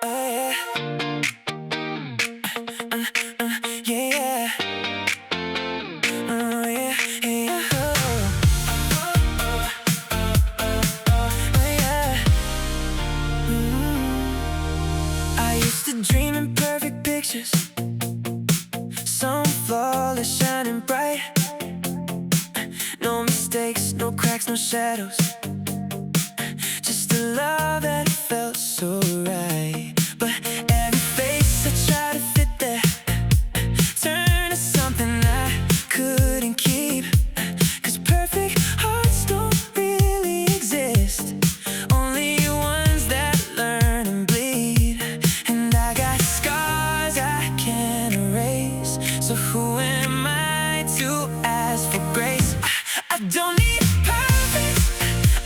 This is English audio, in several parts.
yeah. Yeah, yeah, yeah. Yeah. I used to dream in perfect pictures, some flawless, shining bright. No mistakes, no cracks, no shadows. Just a love that felt so right. But every face I tried to fit there turned to something I couldn't keep. 'Cause perfect hearts don't really exist, only ones that learn and bleed. And I got scars I can't erase, so who am I to ask for grace? I don't need perfect,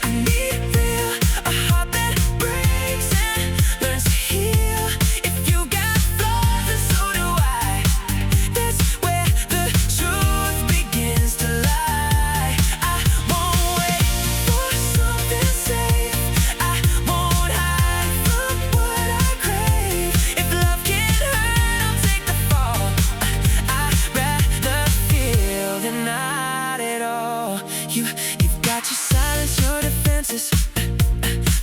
I need real. A heart that breaks and learns to heal. If you got flaws, then so do I. That's where the truth begins to lie. I won't wait for something safe, I won't hide from what I crave. If love can hurt, I'll take the fall. I'd rather feel than not at all. You've got your silence, your defenses,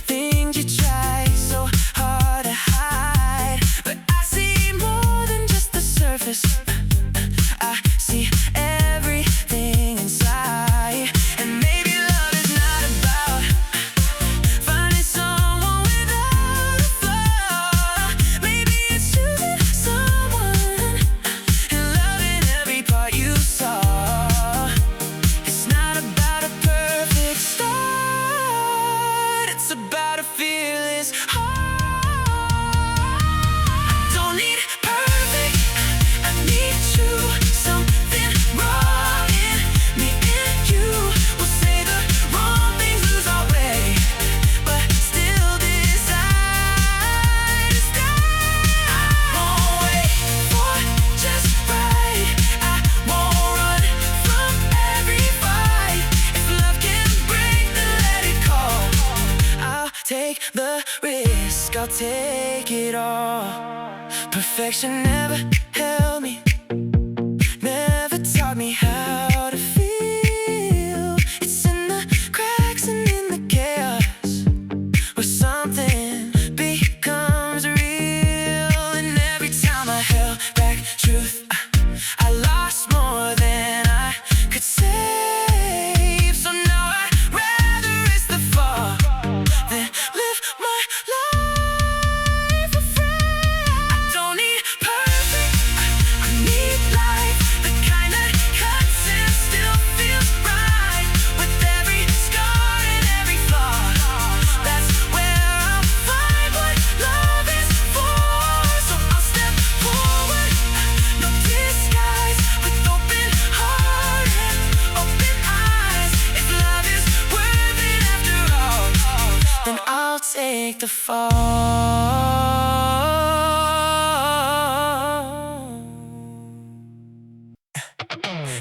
things you try so hard to hide. But I see more than just the surface, I see everything inside. And maybe love is not about finding someone without a flaw. Maybe it's choosing someone and loving every part you saw. It's not about a perfect start, it's about a fearless heart. I don't need perfect, I need you. Something wrong in me and you will say the wrong things, lose our way, but still decide to stay. I won't wait for just right, I won't run from every fight. If love can break, then let it go. I'll take the risk, I'll take it all. Perfection never held me, never taught me how to feel. It's in the cracks and in the chaos where something becomes real. And every time I held back truth, I lost more than I could save. So now I'd rather risk the fall than live my life afraid. I don't need perfect, I need life, the kind that cuts and still feels right. With every scar and every flaw, that's where I'll find what love is for. So I'll step forward, no disguise, with open heart and open eyes. If love is worth it after all, then I'll take the fall.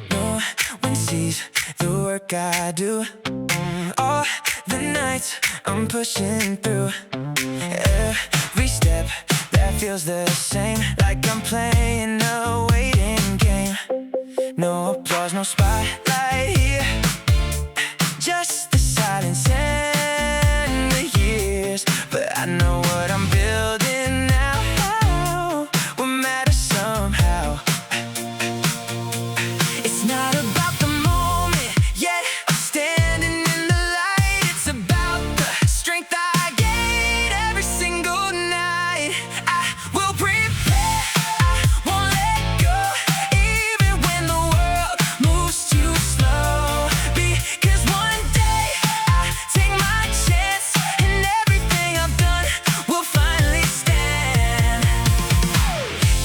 No one sees the work I do, all the nights I'm pushing through. Every step that feels the same, like I'm playing a waiting game. No applause, no spotlight here, just the silence and the years. But I know what I'm building now will matter somehow. It's not about the moment yet, I'm standing in the light. It's about the strength I gain every single night. I will prepare, I won't let go, even when the world moves too slow. Because one day I take my chance, and everything I've done will finally stand.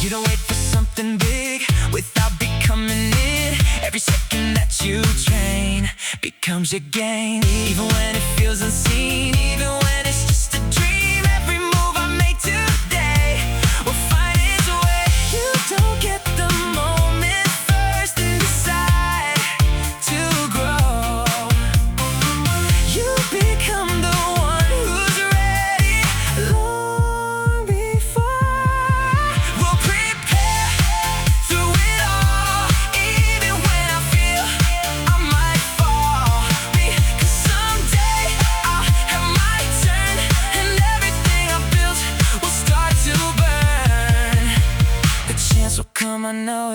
You don't wait for something big without becoming it. Every second that you train becomes your gain. Even when it feels unseen, even when it's just a dream, every move I make today will find its way. You don't get the moment first and decide to grow. You become the one who's ready long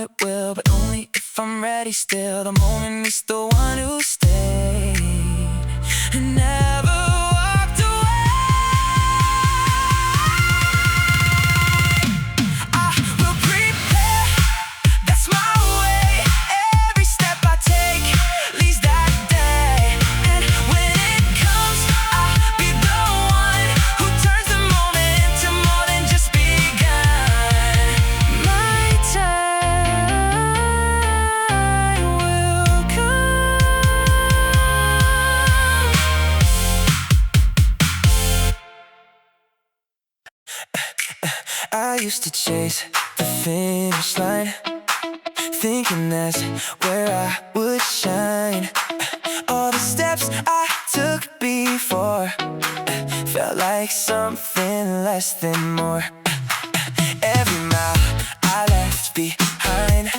it will, but only if I'm ready still. The moment is the one who stayed and never walked away. I will prepare, that's my way. Every step I take leads that day, and when it comes, I'll be the one who turns the moment into more than just begun. My time will come. I used to chase the finish line, thinking that's where I would shine. All the steps I took before felt like something less than more. Every mile I left behind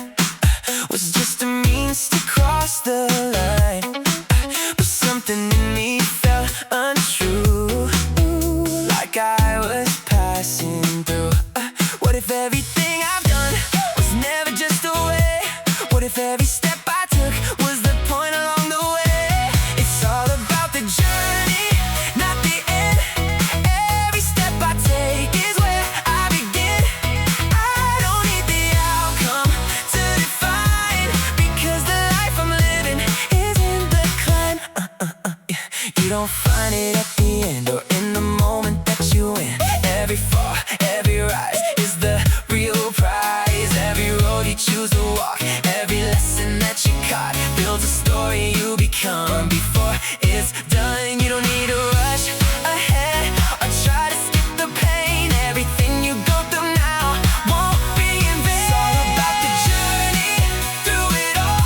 was just a means to cross the line, but something in me felt untrue, like I was passing through. What if everything I've done was never just a way? What if every step I took was the point along the way? It's all about the journey, not the end. Every step I take is where I begin. I don't need the outcome to define, because the life I'm living is in the climb. You don't find it at the end or in the moment that you win. Every fall, every rise is the real prize. Every road you choose to walk, every lesson that you caught builds a story you become. Before it's done, you don't need to rush ahead or try to skip the pain. Everything you go through now won't be in vain. It's all about the journey through it all.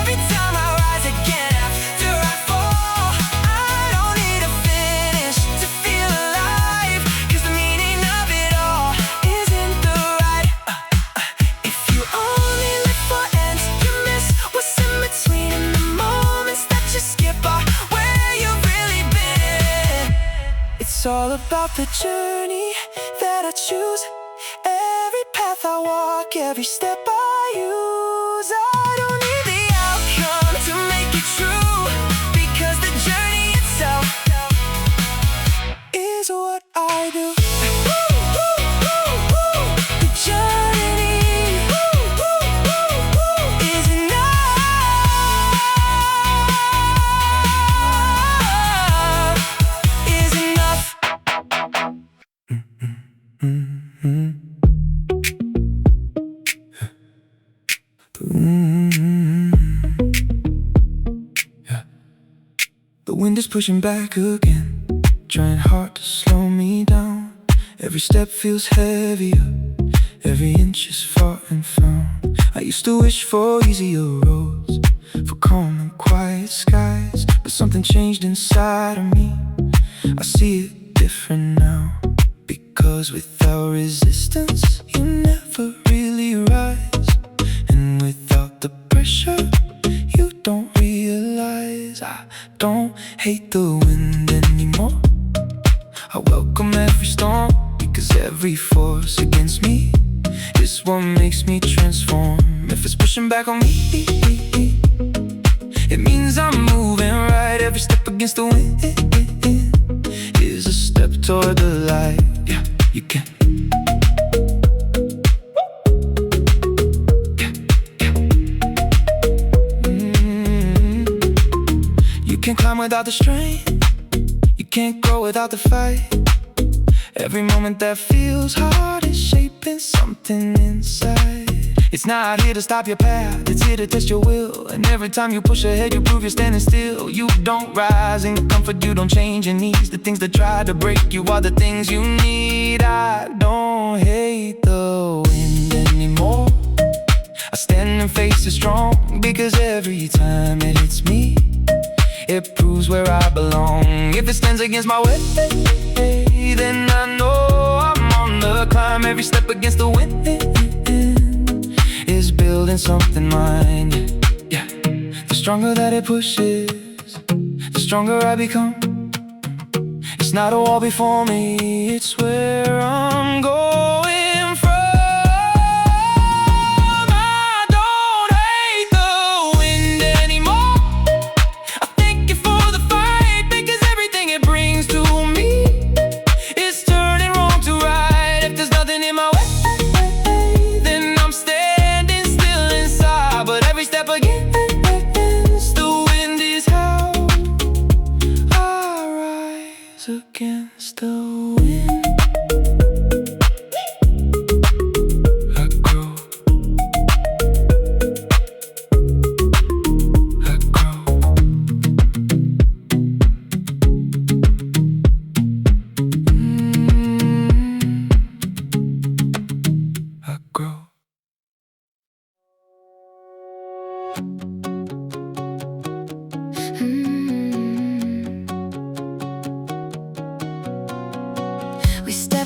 Every time I rise again after I fall, I don't need a finish to feel alive, 'cause the meaning of it all is in the ride. If you only live for ends, you miss what's in between, and the moments that you skip are where you've really been. It's all about the journey that I choose. Every path I walk, every step I use. I don't need the outcome to make it true, because the journey itself is what I do. The journey is enough, is enough. Yeah. The wind is pushing back again, trying hard to slow me down. Every step feels heavier, every inch is fought and found. I used to wish for easier roads, for calm and quiet skies, but something changed inside of me. I see it different now, because without resistance you never really rise, and without the pressure you don't realize. I don't hate the wind anymore, I welcome every storm, because every force against me is what makes me transform. If it's pushing back on me, it means I'm moving right. Every step against the wind is a step toward the light. Yeah, you can. You can't climb without the strain, you can't grow without the fight. Every moment that feels hard is shaping something inside. It's not here to stop your path, it's here to test your will. And every time you push ahead, you prove you're standing still. You don't rise in comfort, you don't change your needs. The things that try to break you are the things you need. I don't hate the wind anymore, I stand and face it strong, because every time it hits me, it proves where I belong. If it stands against my way, then I know I'm on the climb. Every step against the wind is building something mine. Yeah, the stronger that it pushes, the stronger I become. It's not a wall before me, it's where I'm going from.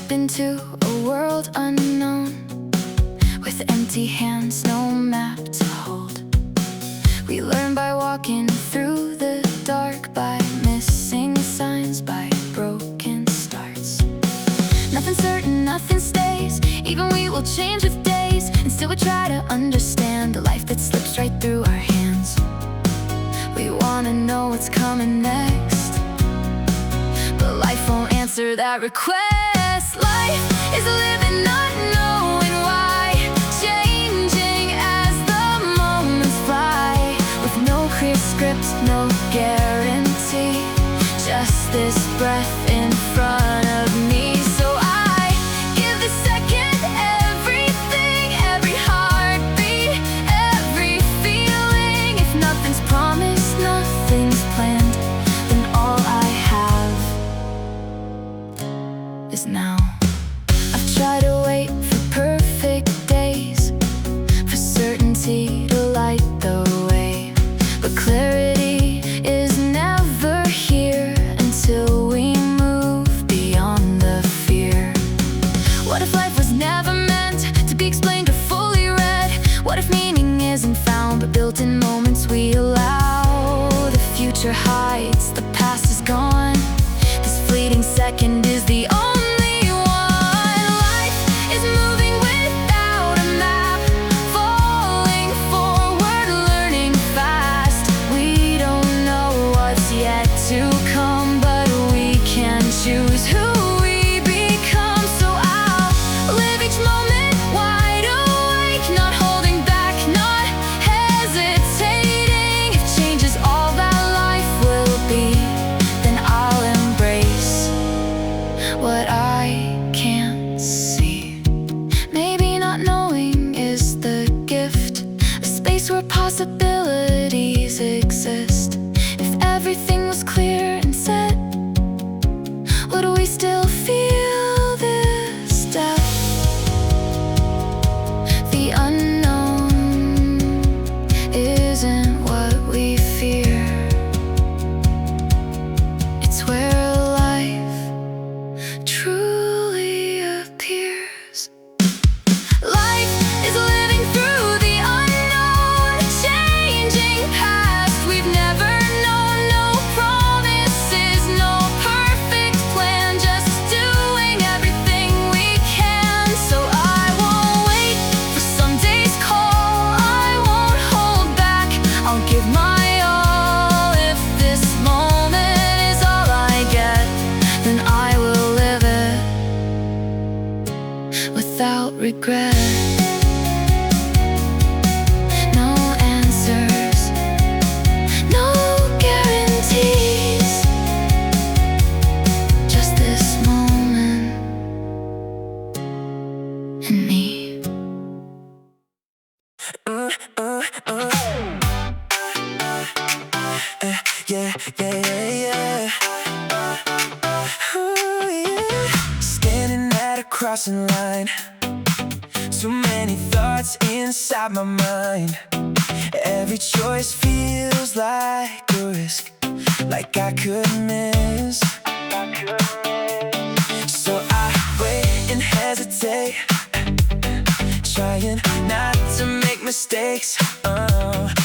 step into a world unknown, with empty hands, no map to hold. We learn by walking through the dark, by missing signs, by broken starts. Nothing's certain, nothing stays, even we will change with days. And still we try to understand the life that slips right through our hands. We wanna know what's coming next, but life won't answer that request. Life is living not knowing why, changing as the moments fly, with no clear script, no guarantee, just this breath in front of me. So I give this second everything, every heartbeat, every feeling. If nothing's promised, nothing's planned, then all I have is now. I've tried to wait for perfect days, for certainty to light the way, but clarity is never here until we move beyond the fear. What if life was never meant to be explained or fully read? What if meaning isn't found but built in moments we allow? The future hides, the past is gone, this fleeting second is the only one. Life is moving without a map, falling forward, learning fast. We don't know what's yet to come, but we can choose who we become. So I'll live each moment wide awake, not holding back, not hesitating. If change is all that life will be, then I'll embrace what I can't see. Maybe not knowing is the gift, a space where possibilities exist. If everything was clear and set, would we still feel this depth? The unknown isn't what we fear, it's where life truly appears. Life is living through the unknown, changing past we've never known. No promises, no perfect plan, just doing everything we can. So I won't wait for Sunday's call, I won't hold back, I'll give my all. If this moment is all I get, then I will live it without regret. No answers, no guarantees, just this moment and me. Yeah, yeah, yeah, yeah. Ooh, yeah. Standing at a crossing line, too many thoughts inside my mind. Every choice feels like a risk, like I could miss. So I wait and hesitate, trying not to make mistakes.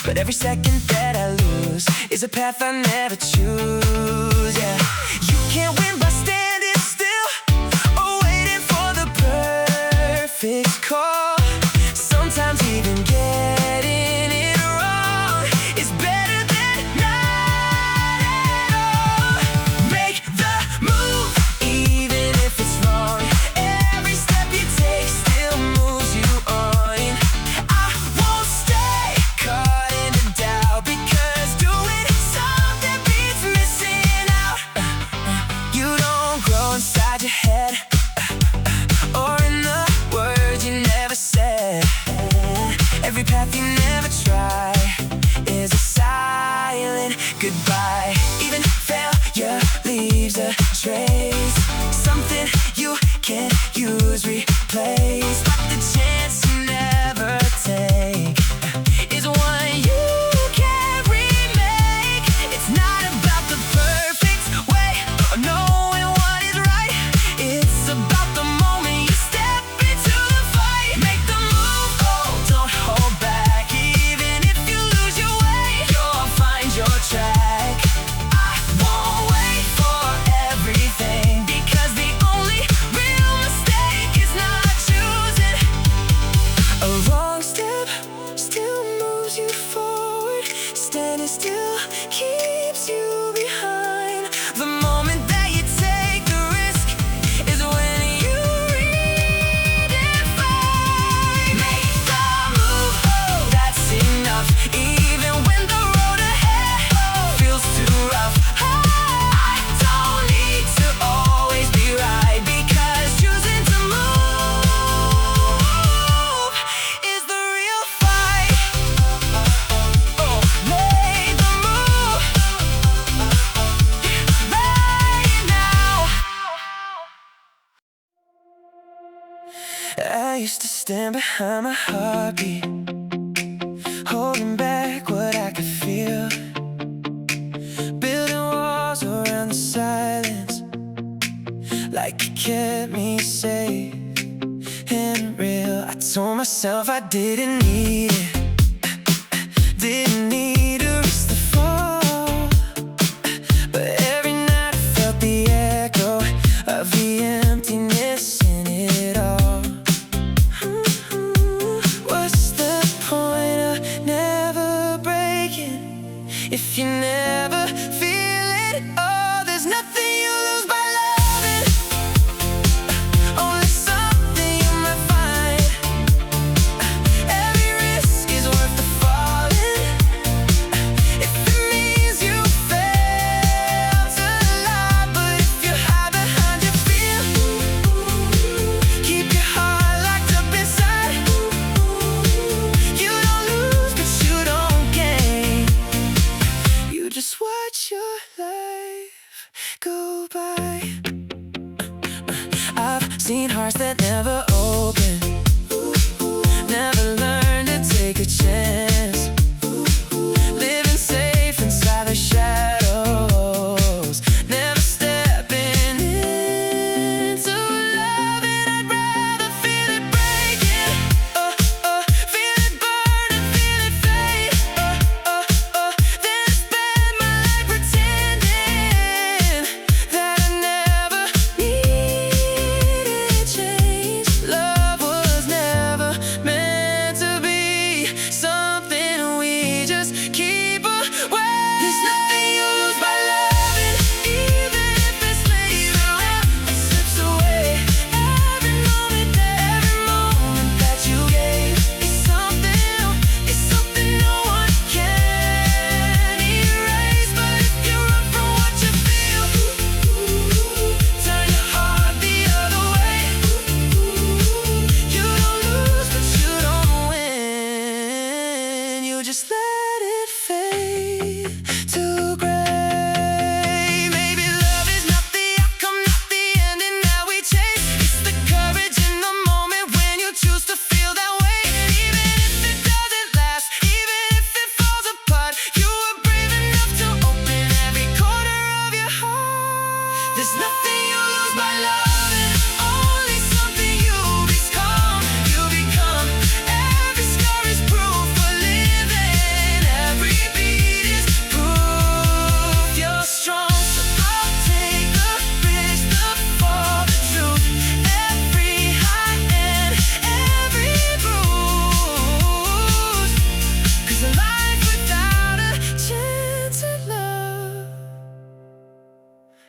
But every second that I lose is a path I never choose. Yeah, you can't win by standing still or waiting for the perfect call. Sometimes even getting it wrong is better than not at all. Make the move even if it's wrong. Every step you take still moves you on. I won't stay caught in the doubt, because doing something beats missing out. You don't used to stand behind my heartbeat, holding back what I could feel, building walls around the silence, like it kept me safe and real. I told myself I didn't need it, didn't need to risk the fall, but every night I felt the echo of the emptiness in it all. What's the point of never breaking if you never feel it at all? There's nothing you lose by loving, only something you might find. Every risk is worth the falling, if it means you fail to lie. But if you hide behind your fear, keep your heart locked up inside, you don't lose but you don't gain. You just watch your life go by. I've seen hearts that never open, never learned to take a chance, living safe inside the shadows, never stepping into love. And I'd rather feel it breaking, feel it burn and feel it fade, than spend my life pretending that I never needed change. Love was never meant to be something we just keep away. There's nothing you lose by loving, even if it's later on it slips away. Every moment that you gave is something no one can erase. But if you run from what you feel, turn your heart the other way, you don't lose but you don't win. You just let it fade to gray. Maybe love is not the outcome, not the ending that we chase. It's the courage in the moment when you choose to feel that way. And even if it doesn't last, even if it falls apart, you were brave enough to open every corner of your heart. There's nothing you lose by loving, only something you become. Every scar is proof for living, every beat is proof you're strong. So I'll take the risk, the fall, the truth, every high and every bruise. 'Cause a life without a chance at love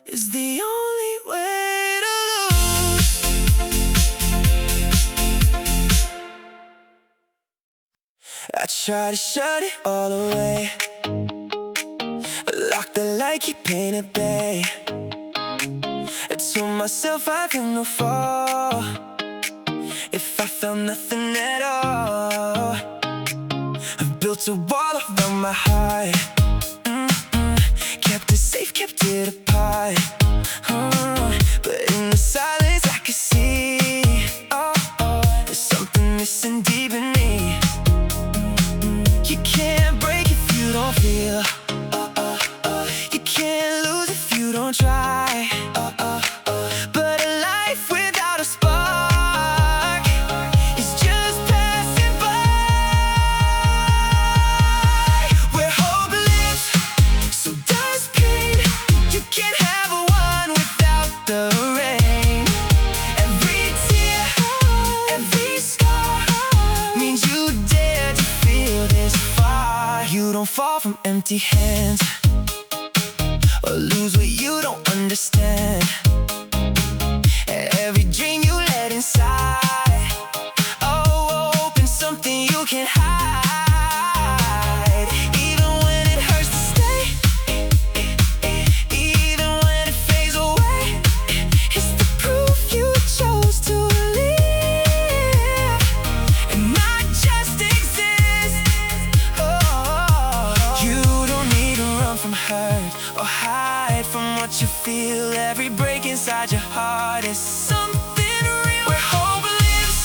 is the only way to lose. I try to shut it all away, lock the light, keep pain at bay. I told myself I couldn't fall if I felt nothing at all. I built a wall around my heart, kept it safe, kept it apart. But in the silence I could see, there's something missing deep in me. You can't break if you don't feel, you can't lose if you don't try. But a life without a spark is just passing by. Where hope lives, so does pain. You can't have one without the rain. Every tear, every scar means you dare to feel this far. You don't fall from empty hands or lose what you don't understand. Every dream you let inside, open something you can't hide. Even when it hurts to stay, even when it fades away, it's the proof you chose to live and not just exist. You don't need to run from hurt or hide from what you feel. Every break inside your heart is something real. Where hope lives,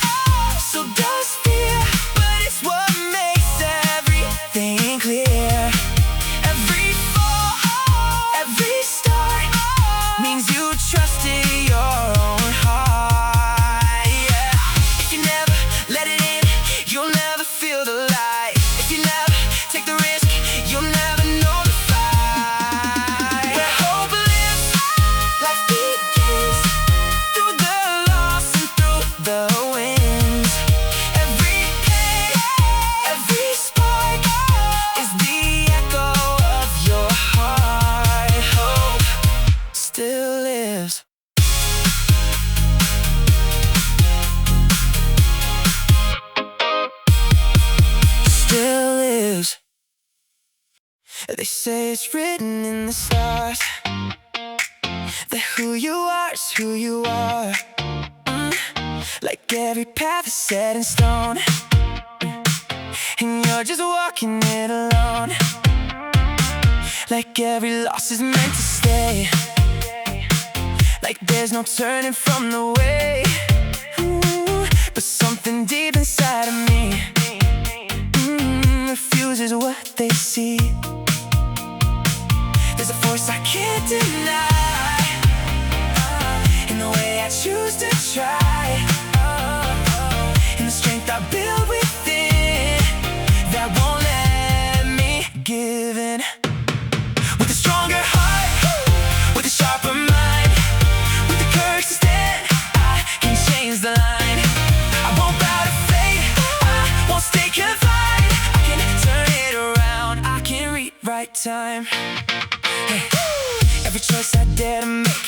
say it's written in the stars that who you are is who you are. Like every path is set in stone, and you're just walking it alone. Like every loss is meant to stay, like there's no turning from the way. But something deep inside of me refuses what they see. There's a force I can't deny in the way I choose to try, in the strength I build within that won't let me give in. With a stronger heart, with a sharper mind, with the courage to stand, I can change the line. I won't bow to fate, I won't stay confined. I can turn it around, I can rewrite time. Hey. Every choice I dare to make,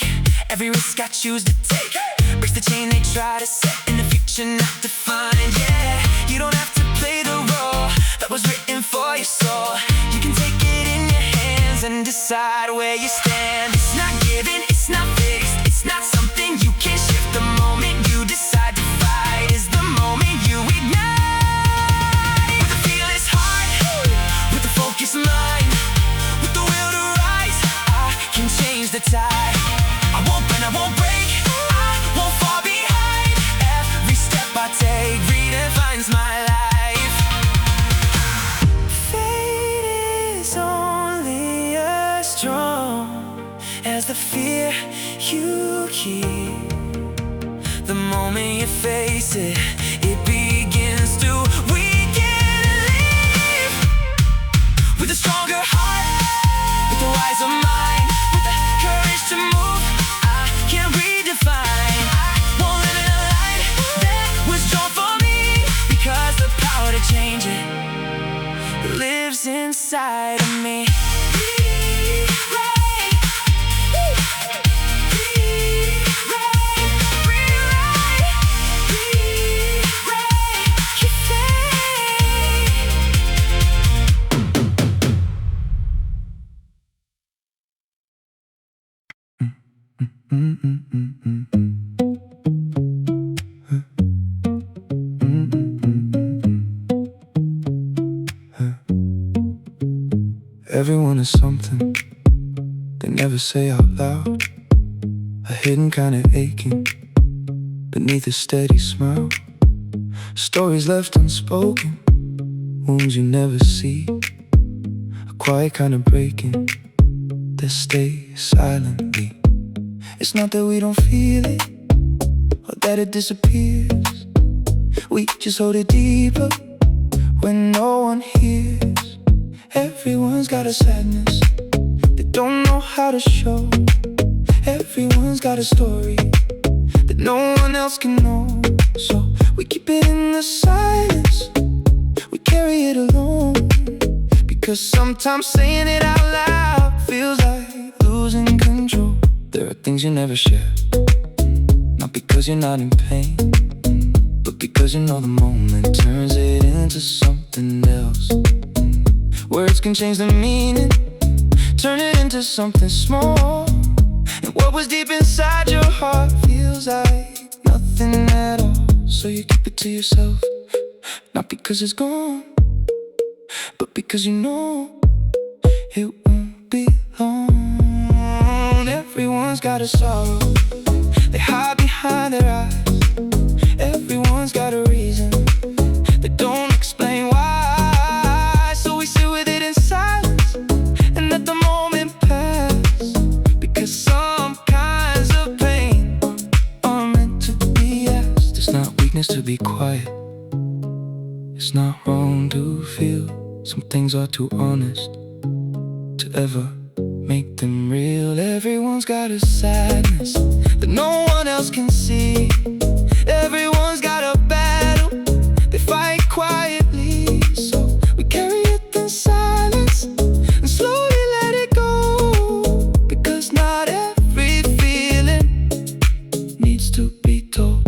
every risk I choose to take, breaks the chain they try to set, in the future not defined. Yeah, you don't have to play the role that was written for your soul. You can take it in your hands and decide where you stand. It's not given, it's not fixed, it's not something you can shift. The moment you decide to fight is the moment you ignite. With a fearless heart, with a focused mind, with the will to rise, I can change the tide. I won't bend, I won't break, I won't fall behind. Every step I take redefines my life. Fate is only as strong as the fear you keep. The moment you face it, it begins to weaken and leave. With a stronger heart, with a wiser mind, with the courage to move, I can redefine. I won't live in a life that was drawn for me, because the power to change it lives inside of me. Everyone is something they never say out loud, a hidden kind of aching beneath a steady smile. Stories left unspoken, wounds you never see, a quiet kind of breaking that stays silently. It's not that we don't feel it, or that it disappears. We just hold it deeper when no one hears. Everyone's got a sadness they don't know how to show. Everyone's got a story that no one else can know. So we keep it in the silence, we carry it alone, because sometimes saying it out loud feels like losing control. There are things you never share, not because you're not in pain, but because you know the moment turns it into something else. Words can change the meaning, turn it into something small, and what was deep inside your heart feels like nothing at all. So you keep it to yourself, not because it's gone, but because you know it won't be long. Everyone's got a sorrow they hide behind their eyes. Everyone's got a reason they don't explain why. So we sit with it in silence and let the moment pass, because some kinds of pain are meant to be asked. It's not weakness to be quiet, it's not wrong to feel. Some things are too honest to ever make them real. Everyone's got a sadness that no one else can see. Everyone's got a battle they fight quietly. So we carry it in silence and slowly let it go, because not every feeling needs to be told.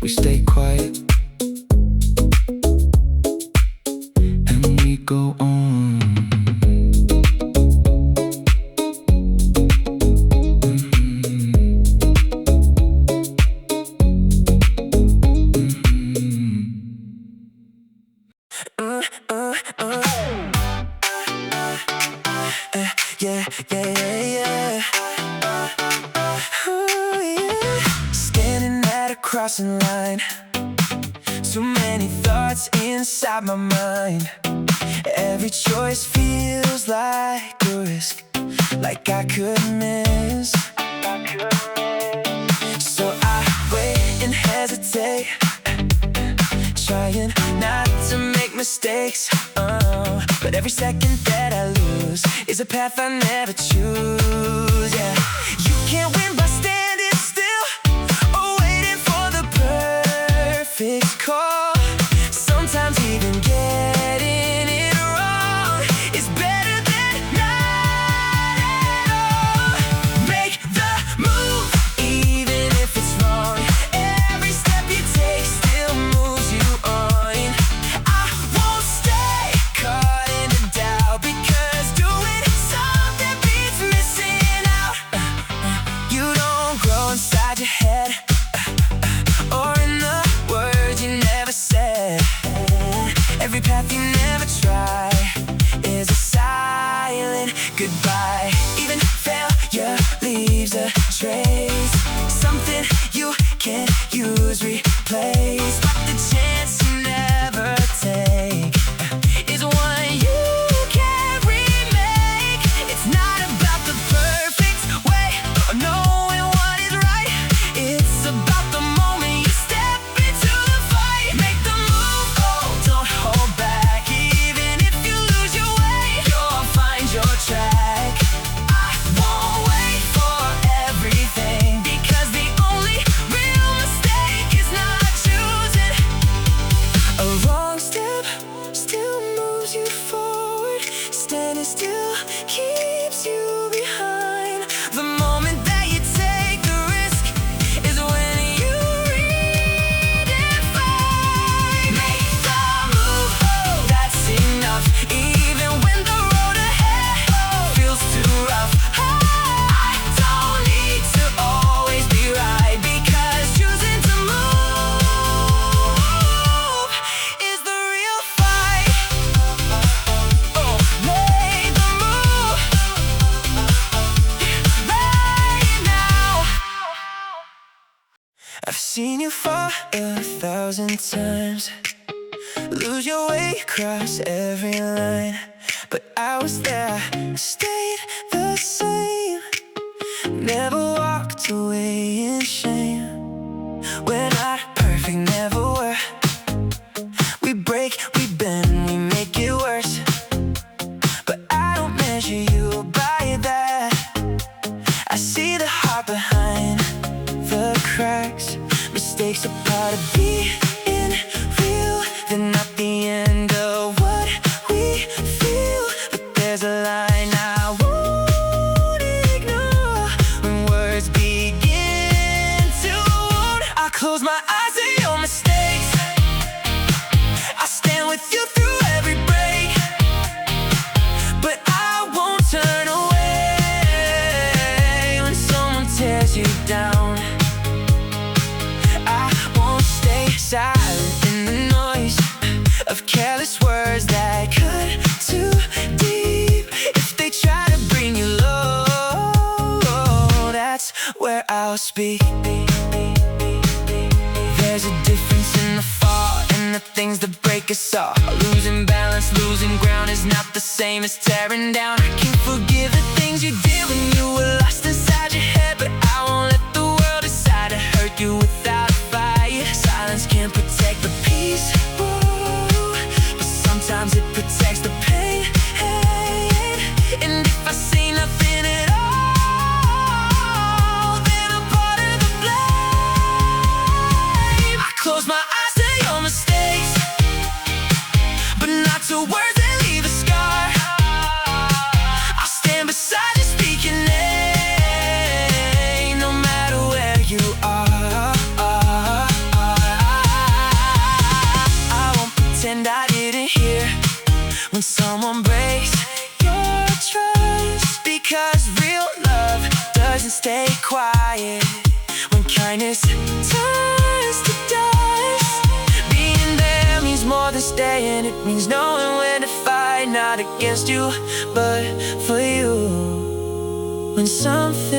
We stay quiet, crossing line. Too many thoughts inside my mind. Every choice feels like a risk, like I could miss. So I wait and hesitate, trying not to make mistakes. But every second that I lose is a path I never choose. Yeah, you can't win by standing still or waiting for the perfect call. Sometimes even getting it wrong is better than not at all. Make the move even if it's wrong. Every step you take still moves you on. I won't stay caught in the doubt, because doing something beats missing out. You don't grow inside your head or in the words you never said. Every path you never try is a silent goodbye. Even failure leaves a trace, something you can't use, replace. But the chance you never take is one you can't remake. It's not about the perfect way or knowing what is right. It's about the moment you step into the fight. Make the move, oh, don't hold back. Even if you lose your way, you'll find your track. I won't wait for everything, because the only real mistake is not choosing. A wrong step still moves you forward. Standing still keeps you behind. The moment that you take the risk is when you redefine. Make the move, oh, that's enough. Even when the road ahead feels too rough. I don't need to always be right, because choosing to move is the real fight. Oh, make the move right now. I've seen you fall 1,000 times, lose your way, cross every line. But I was there, stayed the same, never walked away in shame. We're not perfect, never were. We break, we bend, we make it worse. But I don't measure you by that. I see the heart behind the cracks. Mistakes are part of being real. They're not the end of what we feel. But there's a line I won't ignore when words begin to wound. I close my eyes to your mistakes. I stand with you through every break. But I won't turn away when someone tears you down. I won't stay silent in the noise of careless words that cut too deep. If they try to bring you low, that's where I'll speak. There's a difference in the fall and the things that break us all. Losing balance, losing ground is not the same as tearing down. I can't forgive the things you did when you were lost inside your head, but I won't let the world decide to hurt you without a fight. Silence can't protect the peace, whoa, but sometimes it protects the pain. And if I say nothing at all, then I'm part of the blame. I close my eyes to your mistakes, but not to words that leave a scar. I'll stand beside you, speak your name, no matter where you are. I won't pretend I didn't hear when someone breaks your trust, because real love doesn't stay quiet. When kindness turns to dust, being there means more than staying. It means knowing when to fight, not against you, but for you. When something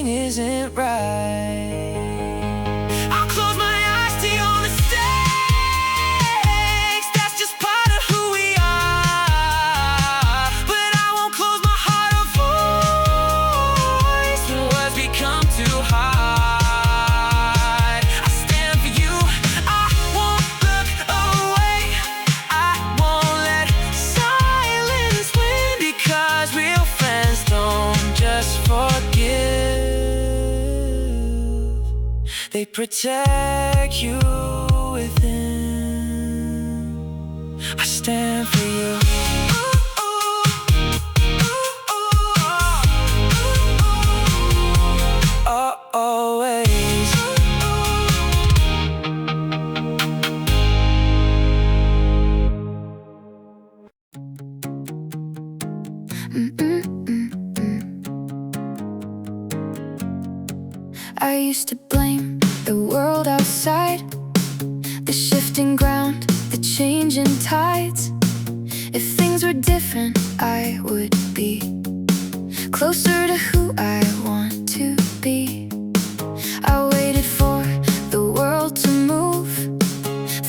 isn't right, they protect you within. I stand for you. Always. I used to blame the world outside, the shifting ground, the changing tides. If things were different, I would be closer to who I want to be. I waited for the world to move,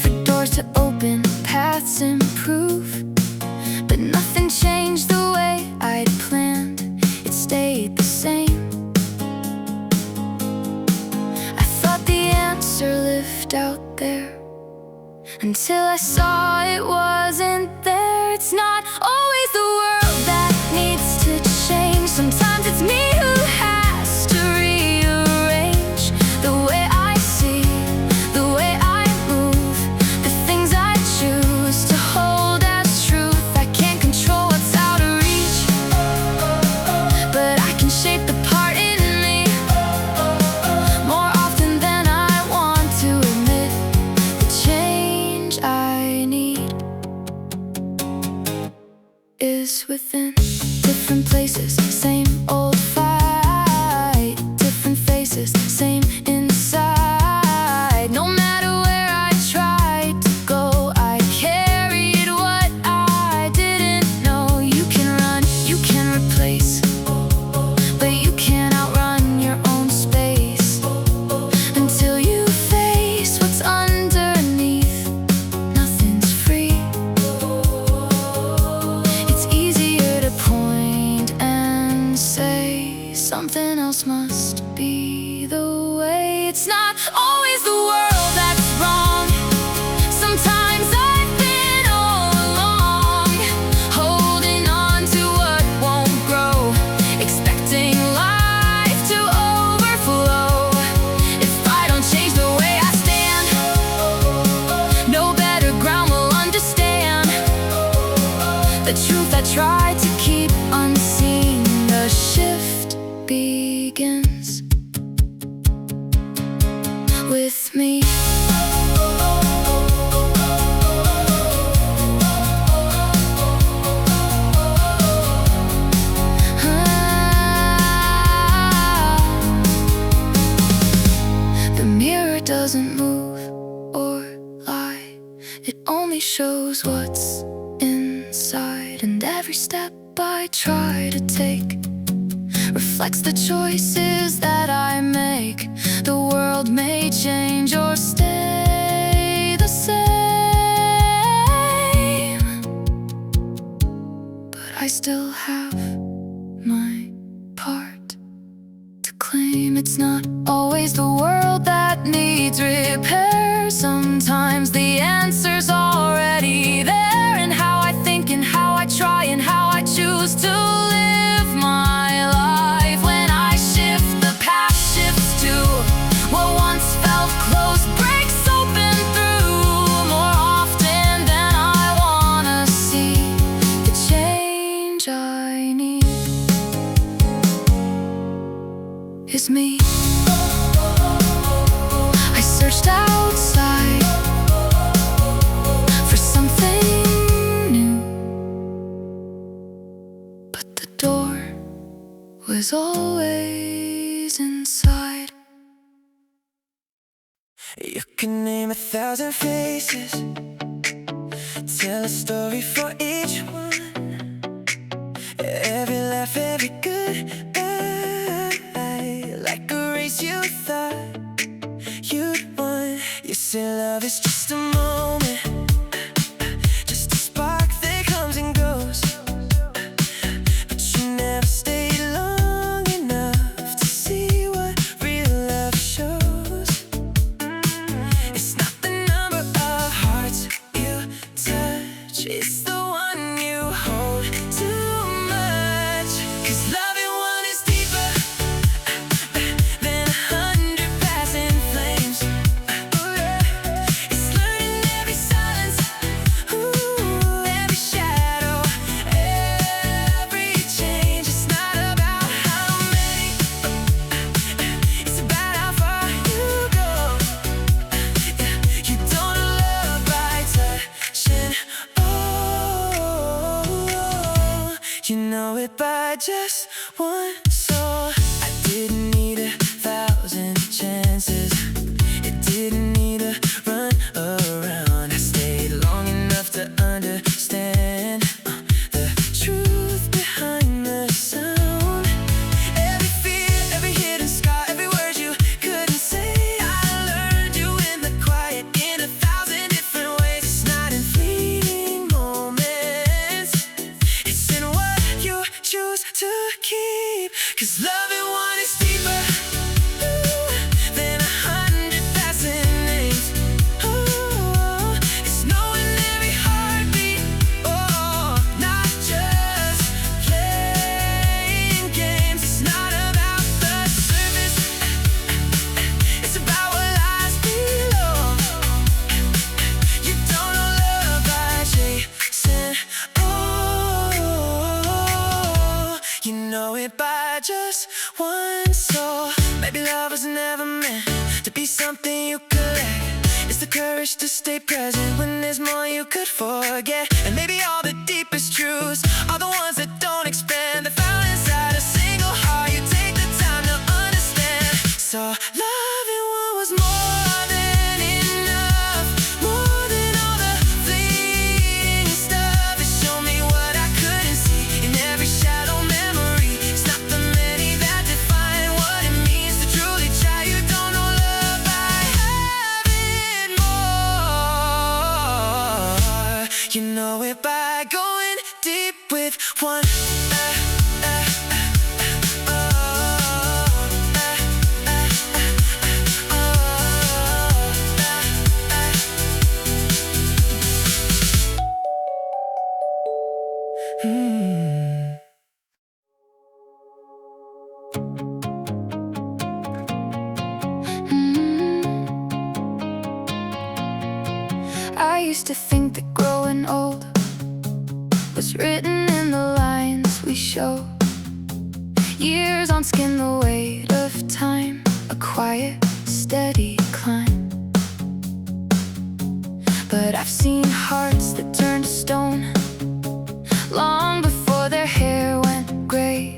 for doors to open, paths improve. But nothing changed the way I'd planned, it stayed the same. I thought the answer lived out there, until I saw it wasn't there. It's not always the world that needs to change. Sometimes it's me who has to rearrange the way I see, the way I move, the things I choose to hold as truth. I can't control what's out of reach, but I can shape the part in me more often than I want to admit. The change I need is within. Different places, same old fight. Different faces, same inside. No matter where I tried to go, I carried what I didn't know. You can run, you can replace, but you can't outrun your own space. Until you face what's underneath, nothing's free. It's easier to point and say something else must be the way. It's not always the world that's wrong. Sometimes I've been all along, holding on to what won't grow, expecting life to overflow. If I don't change the way I stand, no better ground will understand the truth I try to keep unseen. The shift begins with me. The mirror doesn't move or lie, it only shows what's inside. And every step I try to take reflects the choices that I make. The world may change or stay the same, but I still have my part to claim. It's not always the world that needs repair. Sometimes the answer's already there, in how I think and how I try and how I choose to live my life. When I shift, the path shifts too. What once felt close breaks open through more often than I wanna see. The change I need is me. I searched outside for something new, but the door was always inside. You can name 1,000 faces, tell a story for each one. Every laugh, every goodbye, like a race you thought you'd won. You say love is just a moment, just a spark that comes and goes, but you never stayed long enough to see what real love shows. It's not the number of hearts you touch, it's the one you hold too much. 'Cause loving one Loving one is deeper than 100 passing names. It's knowing every heartbeat. Not just playing games. It's not about the surface. It's about what lies below. You don't know love by chasing. You know it by just one soul. Maybe love was never meant to be something you collect. It's the courage to stay present when there's more you could forget. And maybe all the deepest truths are the ones that don't expand. They're found inside a single heart. You take the time to understand. So loving one was more than enough, more than all the fleeting stuff. It showed me what I couldn't see in every shadow memory. It's not the many that define what it means to truly try. You don't know love by having more. You know it by going deep with one. I used to think that growing old was written in the lines we show. Years on skin, the weight of time, a quiet, steady climb. But I've seen hearts that turned to stone long before their hair went gray,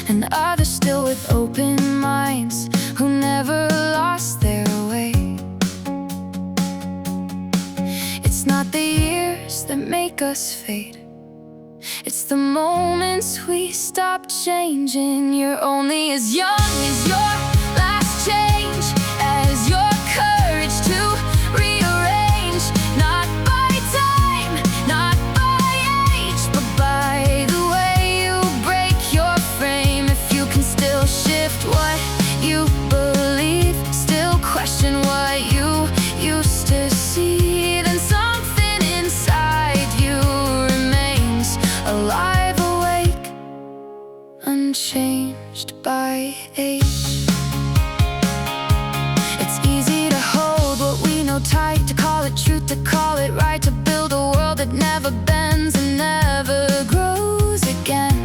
and others still with open minds who never lost their way. It's not the years that make us fade, it's the moments we stop changing. You're only as young as your last change, as your courage to rearrange. Not by time, not by age, but by the way you break your frame. If you can still shift what you believe, still question what you used to see, then something inside you remains alive, awake, unchanged by age. It's easy to hold what we know tight, to call it truth, to call it right, to build a world that never bends and never grows again.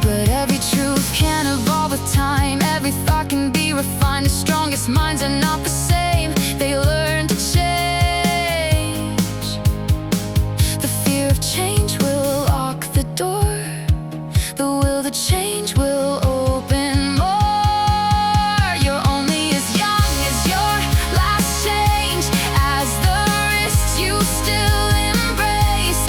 But every truth can evolve with time, every thought can be refined. The strongest minds are not the same, they learn to change. The fear of change will lock the door, the will to change will open more. You're only as young as your last change, as the risks you still embrace.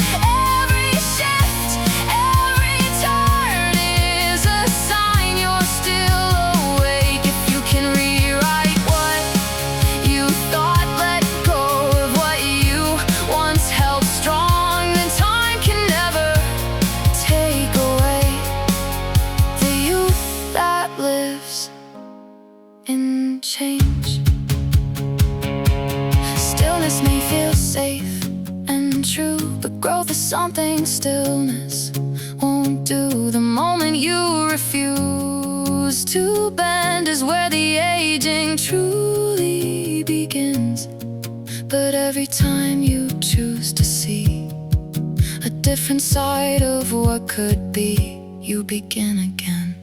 Every shift, every turn is a sign you're still awake. If you can rewrite what you thought, let go of what you once held strong, then time can never take away the youth that lives in change. Stillness may feel safe and true, but growth is something stillness won't do. The moment you refuse to bend is where the aging truly begins. But every time you choose to see a different side of what could be, you begin again.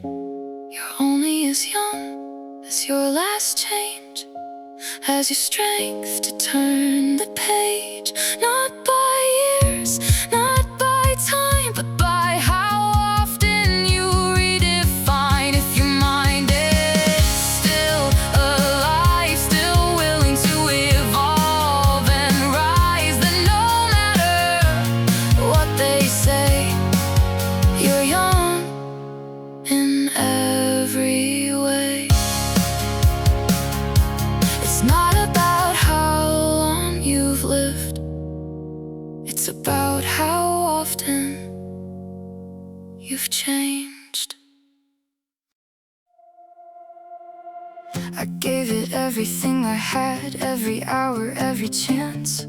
You're only as young as your last change, as your strength to turn the page. Not by years, not by time, but by how often you redefine. If your mind is still alive, still willing to evolve and rise, then no matter what they say, you're young in every way. It's not about how long you've lived, I gave it everything I had, every hour, every chance.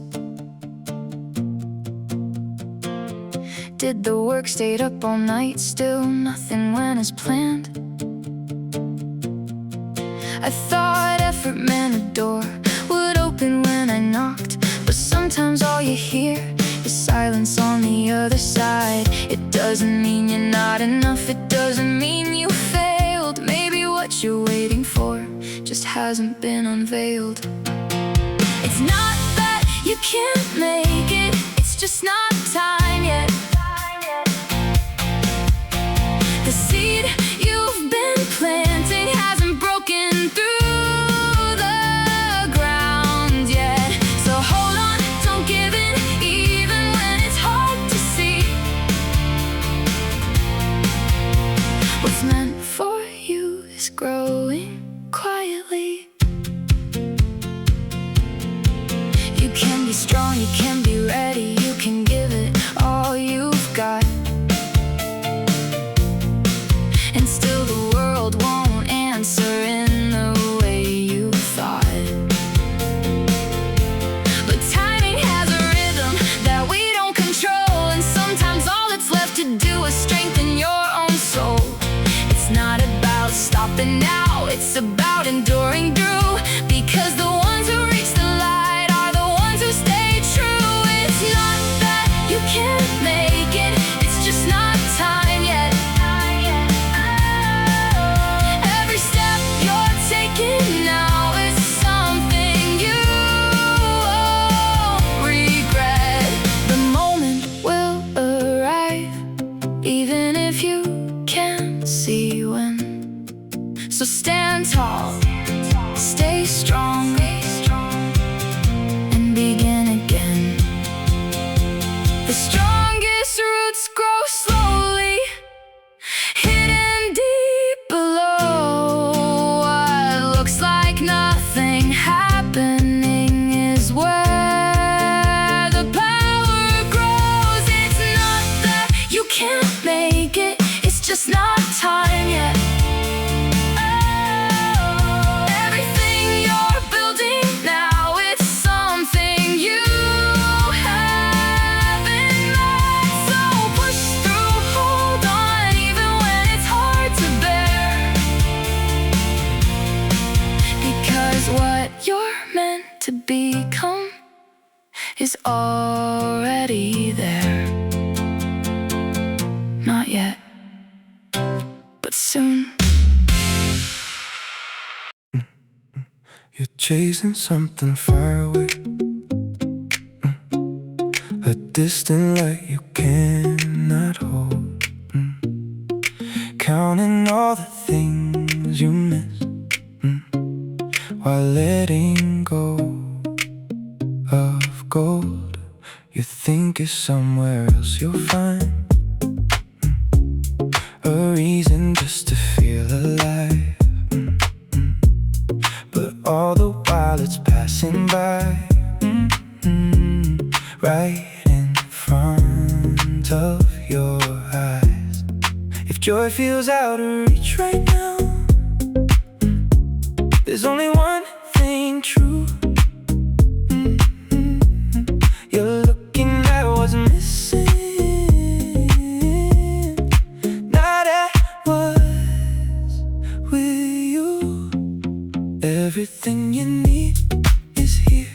Did the work, stayed up all night, still nothing went as planned. I thought effort meant a door would open when I knocked, but sometimes all you hear is silence on the other side. It doesn't mean you're not enough, it doesn't mean you failed. Maybe what you're waiting for just hasn't been unveiled. It's not that you can't make it, it's just not time yet. The seed you've been planting hasn't broken through the ground yet. So hold on, don't give in, even when it's hard to see. What's meant for you is growing quietly. You can be strong, you can be ready, you can give it all you've got. And still the world won't answer in the way you thought. But timing has a rhythm that we don't control, and sometimes all that's left to do is strengthen your own soul. It's not about stopping now, it's about enduring through, because the ones who reach the light are the ones who stay true. It's not that you can't make it, it's just not time yet. Every step you're taking now is something you won't regret. The moment will arrive, even if you can't see when. So stand tall, stay strong, and begin again. The strongest roots grow slowly, hidden deep below. What looks like nothing happening is where the power grows. It's not that you can't make it, it's just not time yet. Everything you're building now, it's something you have in mind. So push through, hold on, even when it's hard to bear, because what you're meant to become is already there. Not yet, but soon. You're chasing something far away, a distant light you cannot hold, counting all the things you miss, while letting go of gold you think is somewhere else you'll find, a reason just to feel alive. But all the while it's passing by, right in front of your eyes. If joy feels out of reach right now, there's only one thing true. You're looking at what's missing, not at what's with you. Everything you need is here,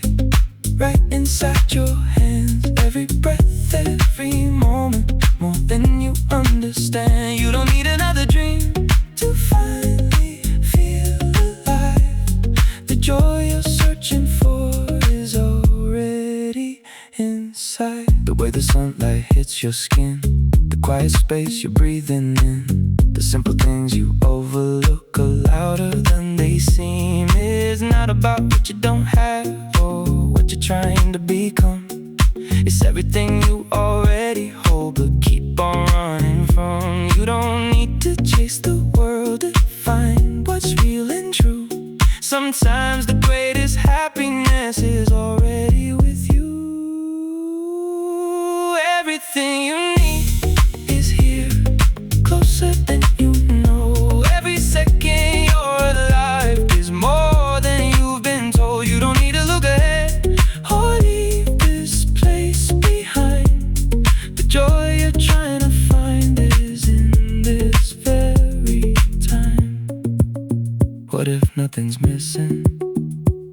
right inside your hands. Every breath, every moment, more than you understand. You don't need another dream to finally feel alive. The joy you're searching for is already inside. The way the sunlight hits your skin, the quiet space you're breathing in, the simple things you overlook are louder than they seem. It's not about what you don't have or what you're trying to become. It's everything you already hold but keep on running from. You don't need to chase the world to find what's real and true. Sometimes the greatest happiness is already with you. Everything you need is here, closer than you know. Every second you're alive is more missing?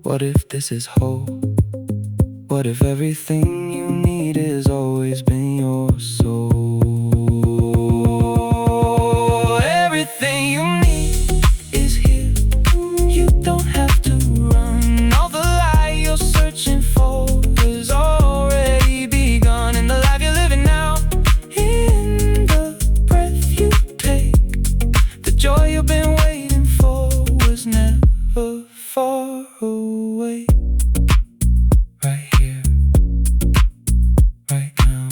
What if this is whole? What if everything you need has always been your soul? Everything you need is here. You don't have to run. All the light you're searching for is already begun in the life you're living now. In the breath you take, the joy you've been waiting for was never far away. Right here, right now.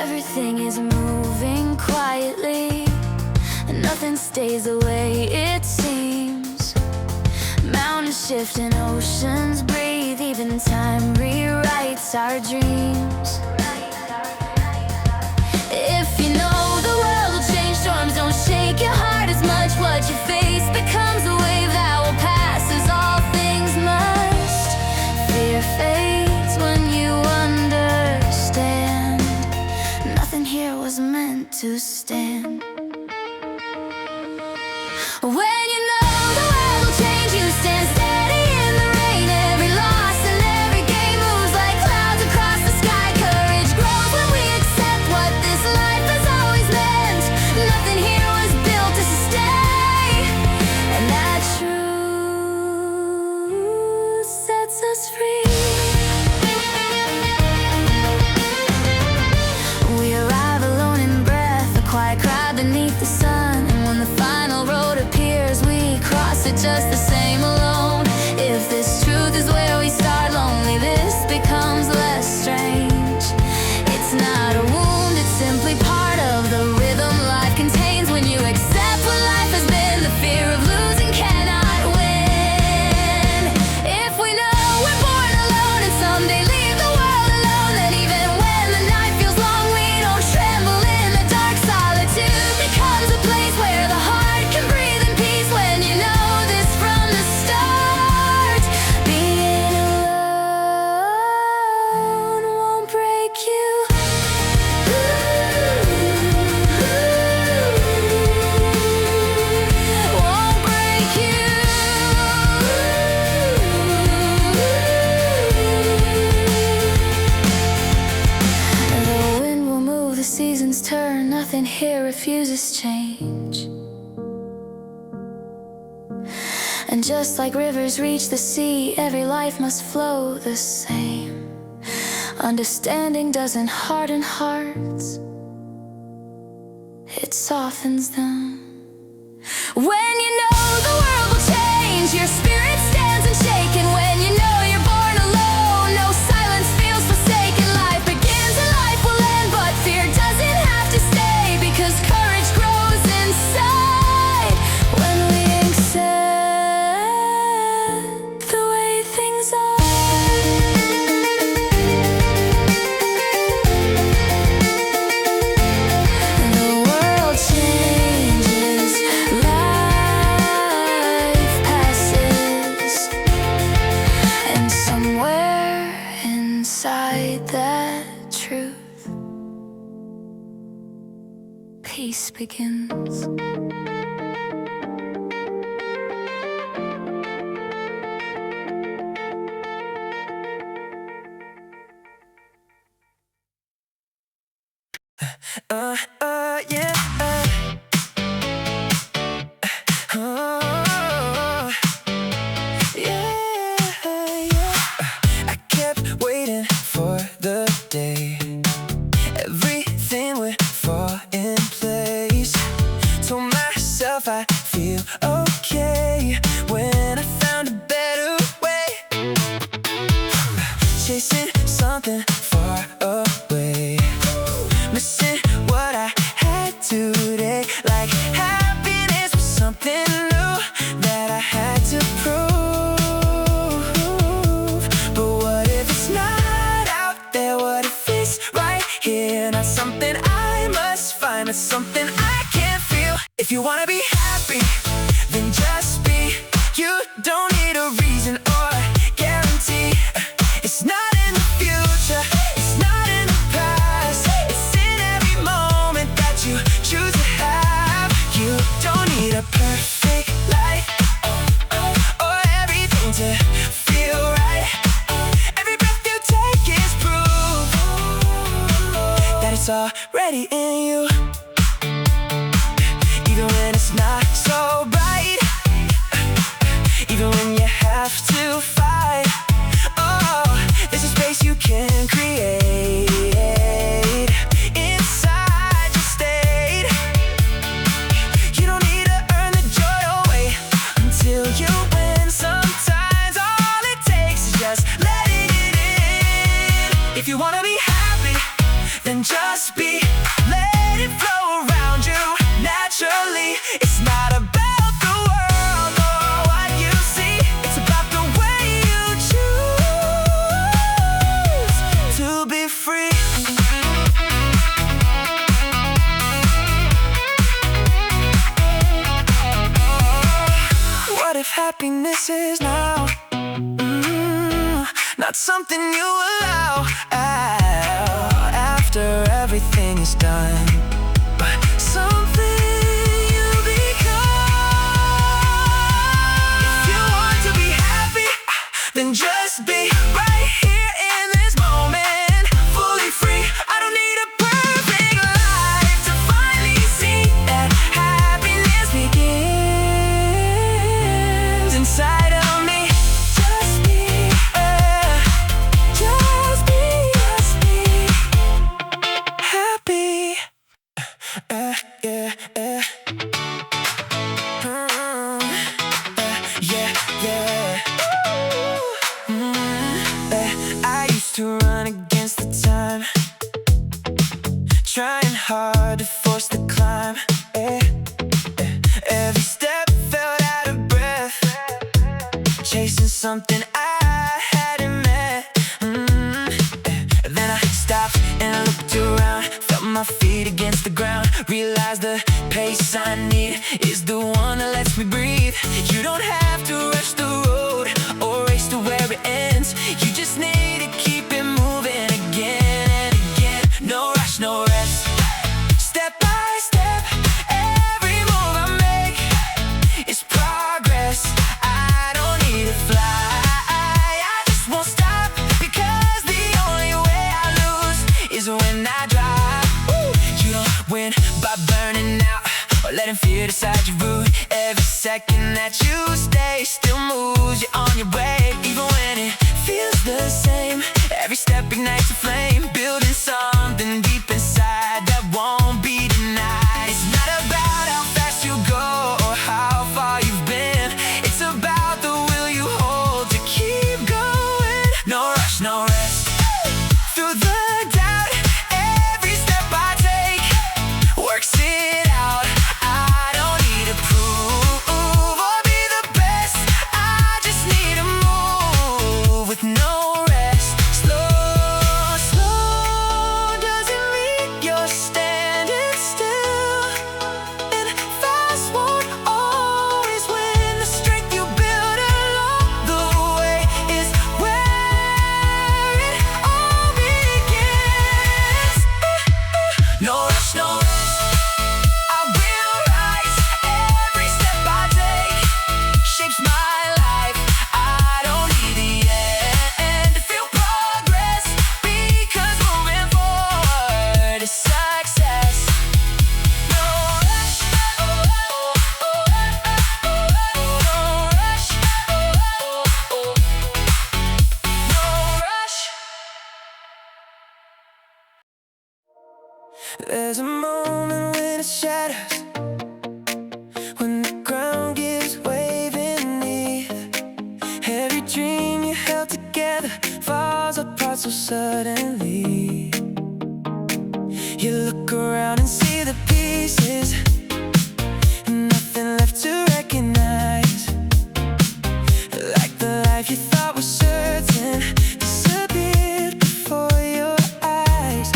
Everything is moving quietly, and nothing stays the way it seems. Mountains shift and oceans breathe, even time rewrites our dreams. If you know the world will change, storms don't shake your heart as much. What you face becomes a wave that will pass, as all things must. Fear fades when you understand. Nothing here was meant to stand. When you know the world will change, you stand steady in the rain. Every loss and every gain moves like clouds across the sky. Courage grows when we accept what this life has always meant. Nothing here was built to stay, and that truth sets us free. We arrive alone in breath, a quiet crowd beneath the sun. And when the final road appears, we cross it just the same alone. If this truth is where we start, lonely this becomes less strange. It's not a wound, it's simply part of the rhythm life contains. When you accept what life has been, the fear of losing cannot win. If we know we're born alone and someday leave the world alone, then even when the night feels long, we don't tremble in the dark. Solitude becomes a place where the heart can breathe in peace. When you know this from the start, being alone won't break you. Won't break you. The wind will move, the seasons turn, nothing here refuses change. And just like rivers reach the sea, every life must flow the same. Understanding doesn't harden hearts, it softens them. When you know the world will change, your spirit stands unshaken. When you know you're born alone, no silence feels forsaken. Life begins and life will end, but fear doesn't have to stay, because courage grows inside. When we accept the way things are. The world changes, life passes, and somewhere inside that truth, peace begins. Yeah. I kept waiting for the day everything would fall in place. Told myself I'd feel okay when I found a better way. Chasing something far away, missing what I had today. Like happiness was something new. happiness is now, not something you allow after everything is done, but something you become. If you want to be happy, then just be right here in this moment, fully free. I don't need a perfect life to finally see that happiness begins inside of me. Just be, just be happy. Yeah, yeah. Yeah, yeah. I used to run against the time, trying hard to force the climb. Every step felt out of breath, chasing something I hadn't met. Then I stopped and I looked around, felt my feet against the ground, realized the pace I need is the one that lets me breathe. You don't have to rush the road or race to where it ends. You just need to keep it moving again and again. No rush, no rest. Step by step, every move I make is progress. I don't need to fly, I just won't stop, because the only way I lose is when I drop. You don't win by burning out or letting fear decide your route. Every second that you stay still moves you on your way, even when it feels the same. Every step ignites a flame, building something deep inside that won't be denied. It's not about how fast you go or how far you've been, it's about the will you hold to keep going. No rush, no rest. Through the doubt, every step I take works it out. I don't need to prove or be the best, I just need to move with no rest. Slow, slow doesn't mean you're standing still, and fast won't always win. The strength you build along the way is where it all begins. No rush, no rush, I will rise. Every step I take shapes my life. I don't need the end to feel progress, because moving forward is success. No rush, no rush, no rush. There's a moment when it shatters, when the ground gives way beneath. Every dream you held together falls apart so suddenly. You look around and see the pieces, nothing left to recognize. Like the life you thought was certain disappeared before your eyes,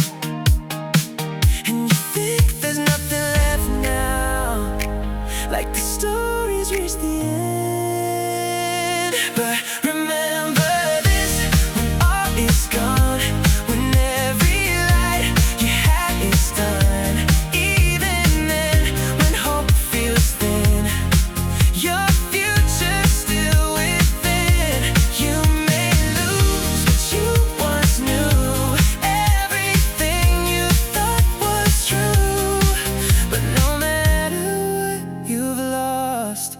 and you think there's nothing left now, like the story's reached the end. But remember this, when all is gone, when every light you had is done, even then, when hope feels thin, your future's still within. You may lose what you once knew, everything you thought was true, but no matter what you've lost,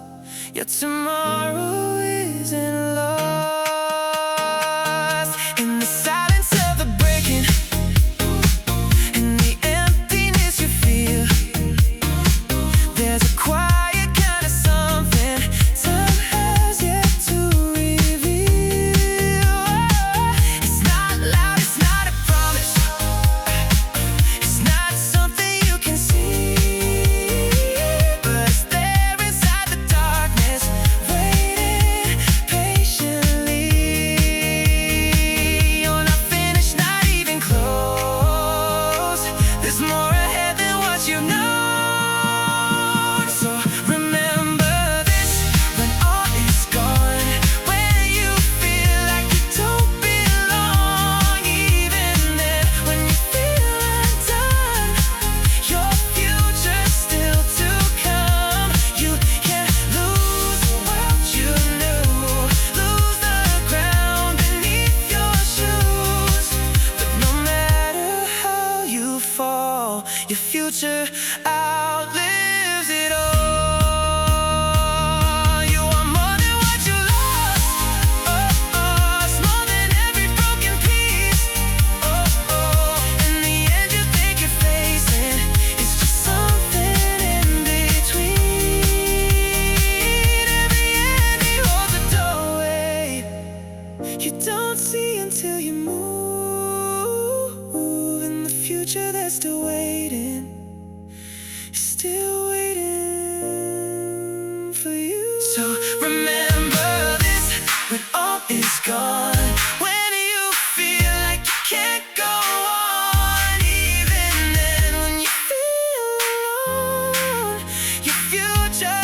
your tomorrow isn't lost. In the silence of the breaking, in the emptiness you feel, there's a quiet kind of something time has yet to reveal. It's not loud, it's not a promise, it's not something you can see, but it's there inside the darkness, waiting So remember this when all is gone. When you feel like you can't go on, even then when you feel alone, your future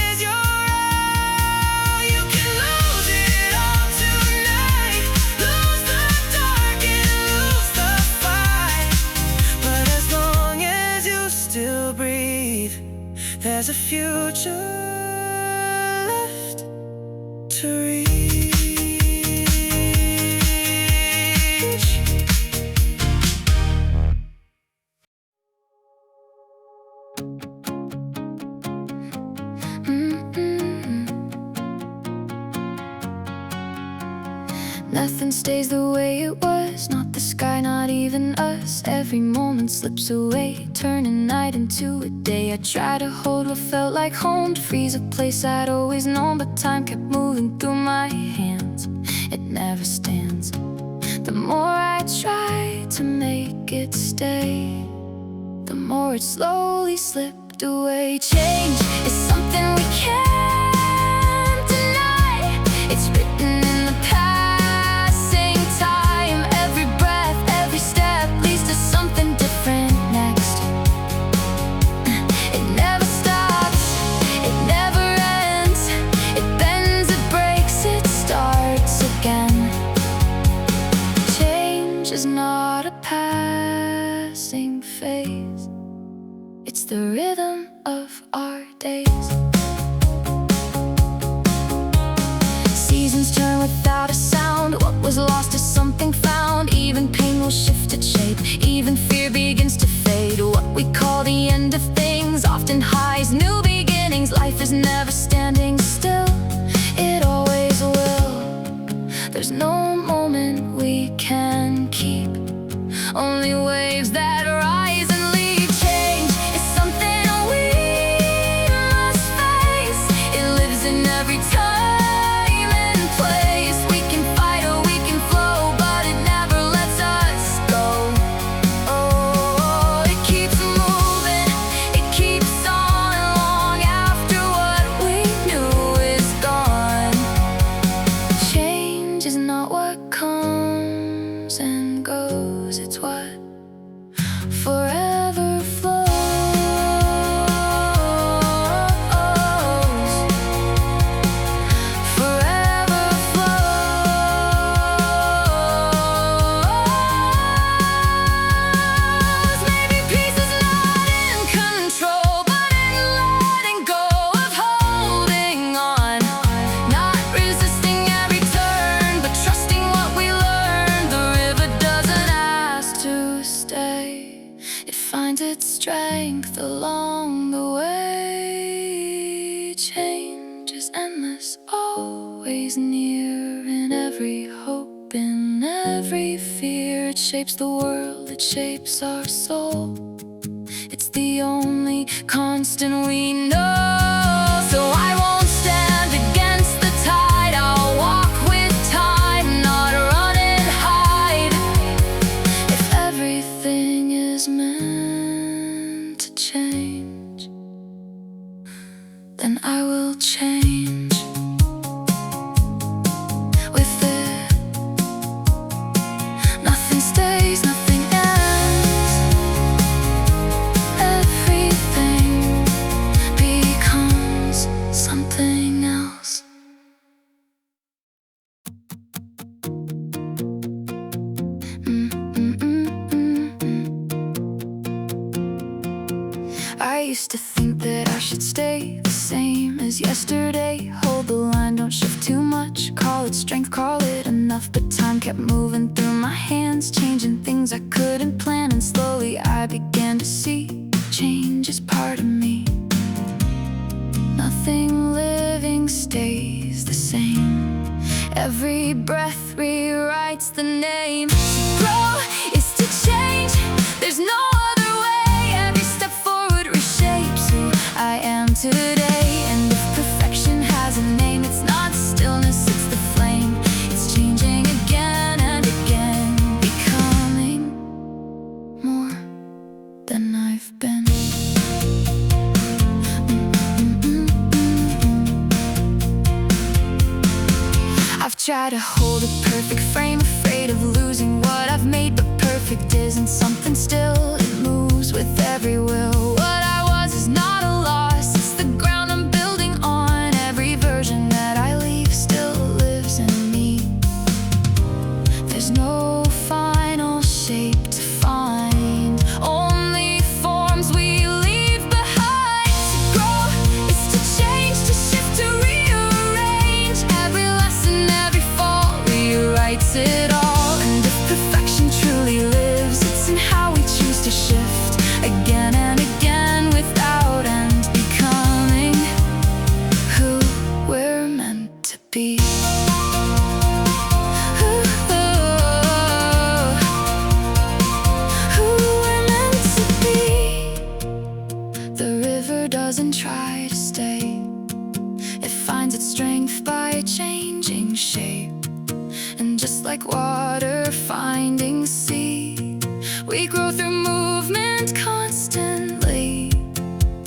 is your all. You can lose it all tonight, lose the dark and lose the fight. But as long as you still breathe, there's a future left to reach. Nothing stays the way it was, not the sky, not even us. Every moment slips away, turning night into a day. I tried to hold what felt like home, to freeze a place I'd always known, but time kept moving through my hands. It never stands. The more I try to make it stay, the more it slowly slipped away. Change is something we can't deny. It's written in the passing time. Every breath, every step leads to something different next. It never stops, it never ends. It bends, it breaks, it starts again. Change is not a passing phase, it's the rhythm of our days. Seasons turn without a sound. What was lost is something found. Even pain will shift its shape, even fear begins to fade. What we call the end of things often hides new beginnings. Life is never standing still, it always will. There's no moment we can keep, only waves that rise and leave. Change is something we must face. It lives in every time and place. We can fight or we can flow, but it never lets us go. Oh, it keeps moving, it keeps on long after what we knew is gone. Change is not what comes and goes, it's what forever flows. Forever flows. Maybe peace is not in control, but in letting go of holding on. Not resisting every turn, but trusting what we learned. The river doesn't ask to stay, it finds its strength along the way. Change is endless, always near. In every hope, in every fear, it shapes the world, it shapes our soul. It's the only constant we know. So I won't stand against the tide, I'll walk with time, not run and hide. If everything is meant to change, then I will change with it. Nothing stays, nothing ends. Everything becomes something else. I used to think that I should stay the same as yesterday. Hold the line, don't shift too much. Call it strength, call it enough. But time kept moving through my hands, changing things I couldn't plan. And slowly I began to see change is part of me. Nothing living stays the same. Every breath rewrites the name. To grow is to change, there's no other way. Every step forward reshapes who I am today. And if perfection has a name, it's not stillness, it's the flame. It's changing again and again, becoming more than I've been. try to hold a perfect frame, afraid of losing what I've made. But perfect isn't something still, it moves with every will. What I was is not a loss, it's the ground I'm building on. Every version that I leave still lives in me. There's no final shape to find, only forms we leave behind. To grow is to change, to shift, to rearrange. Every lesson, every fall rewrites it all. And if perfection truly lives, it's in how we choose to shift again and again without end, becoming who we're meant to be. Doesn't try to stay, it finds its strength by changing shape. And just like water finding sea, we grow through movement constantly.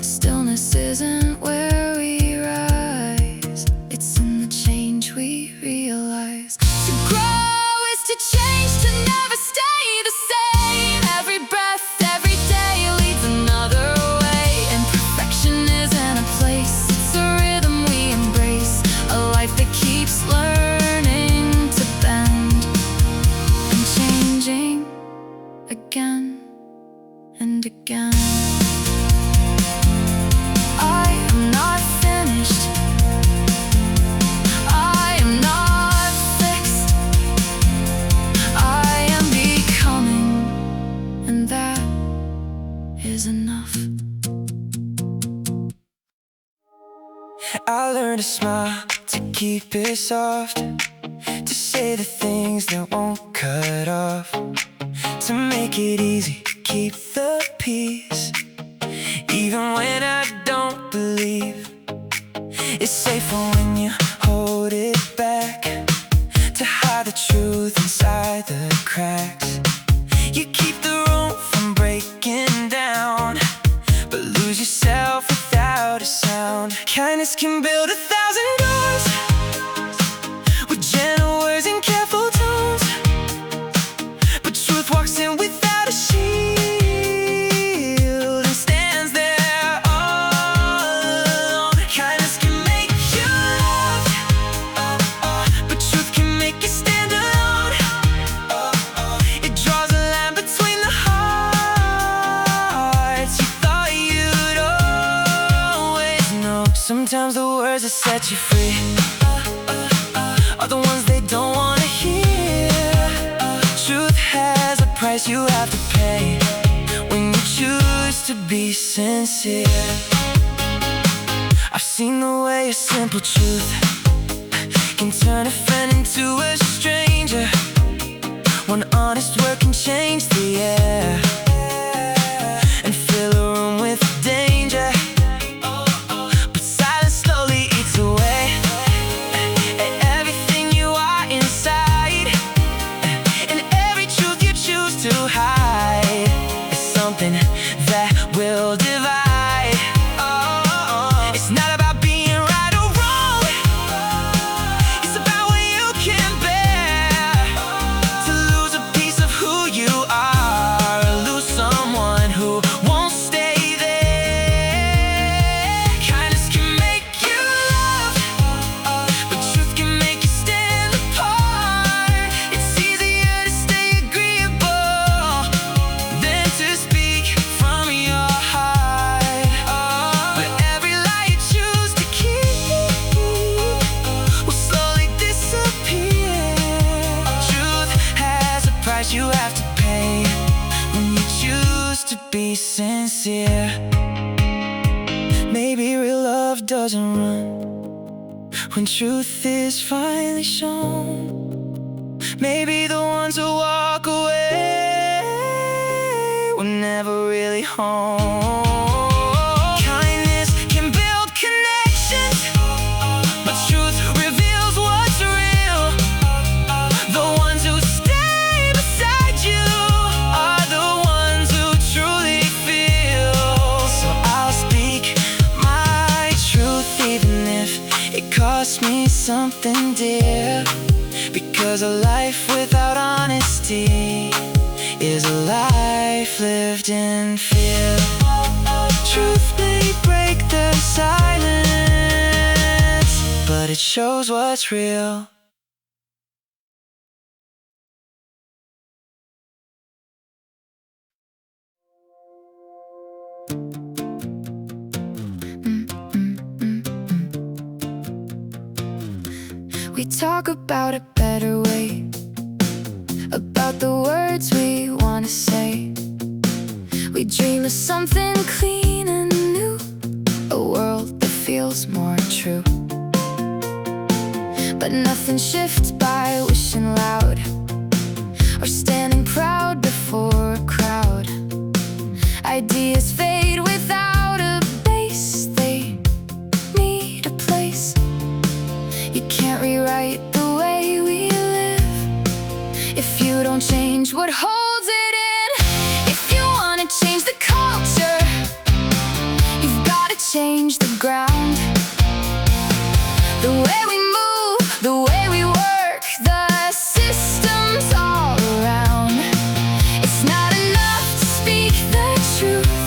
Stillness isn't where we rise, it's in the change we realize. To grow is to change, to never stay the same. Every breath, every day leads another way. And perfection isn't a place, it's a rhythm we embrace. A life that keeps learning to bend and changing again and again. I am not finished, I am not fixed, I am becoming, and that is enough. I learned to smile, to keep it soft, to say the things that won't cut off, to make it easy, keep the peace. Even when I don't believe it's safer when you hold it back, to hide the truth inside the cracks. You keep the room from breaking down, but lose yourself without a sound. Kindness can build 1,000 doors with gentle words and careful tones, but truth walks in without a shield and stands there all alone. Kindness can make you loved, but truth can make you stand alone. It draws a line between the hearts you thought you'd always know. Sometimes the words that set you free are the ones they don't want to hear. Truth has a price you have to pay when you choose to be sincere. I've seen the way a simple truth can turn a friend into a stranger. One honest word can change the air and fill a room with danger. But silence slowly eats away at everything you are inside, and every truth you choose to hide is something that will divide. It's not about being right or wrong, it's about what you can bear. To lose a piece of who you are, or lose someone who won't stay there. Kindness can make you love, but truth can make you stand apart. It's easier to stay agreeable than to speak from your heart. But every lie you choose to keep will slowly disappear. Truth has a price you have to pay when you choose to be sincere. Maybe real love doesn't run when truth is finally shown. Maybe the ones who walk away were never really home. Kindness can build connections, but truth reveals what's real. The ones who stay beside you are the ones who truly feel. So I'll speak my truth even if it costs me something dear. Because a life without honesty is a life lived in fear. Truth may break the silence, but it shows what's real. We talk about a better way, about the words we want to say. We dream of something clean and new, a world that feels more true. But nothing shifts by wishing loud or standing proud before a crowd. Ideas fade without a base, they need a place. You can't rewrite the way we live if you don't change what holds it in. If you wanna change the culture, you've gotta change the ground. The way we move, the way we work, the systems all around. It's not enough to speak the truth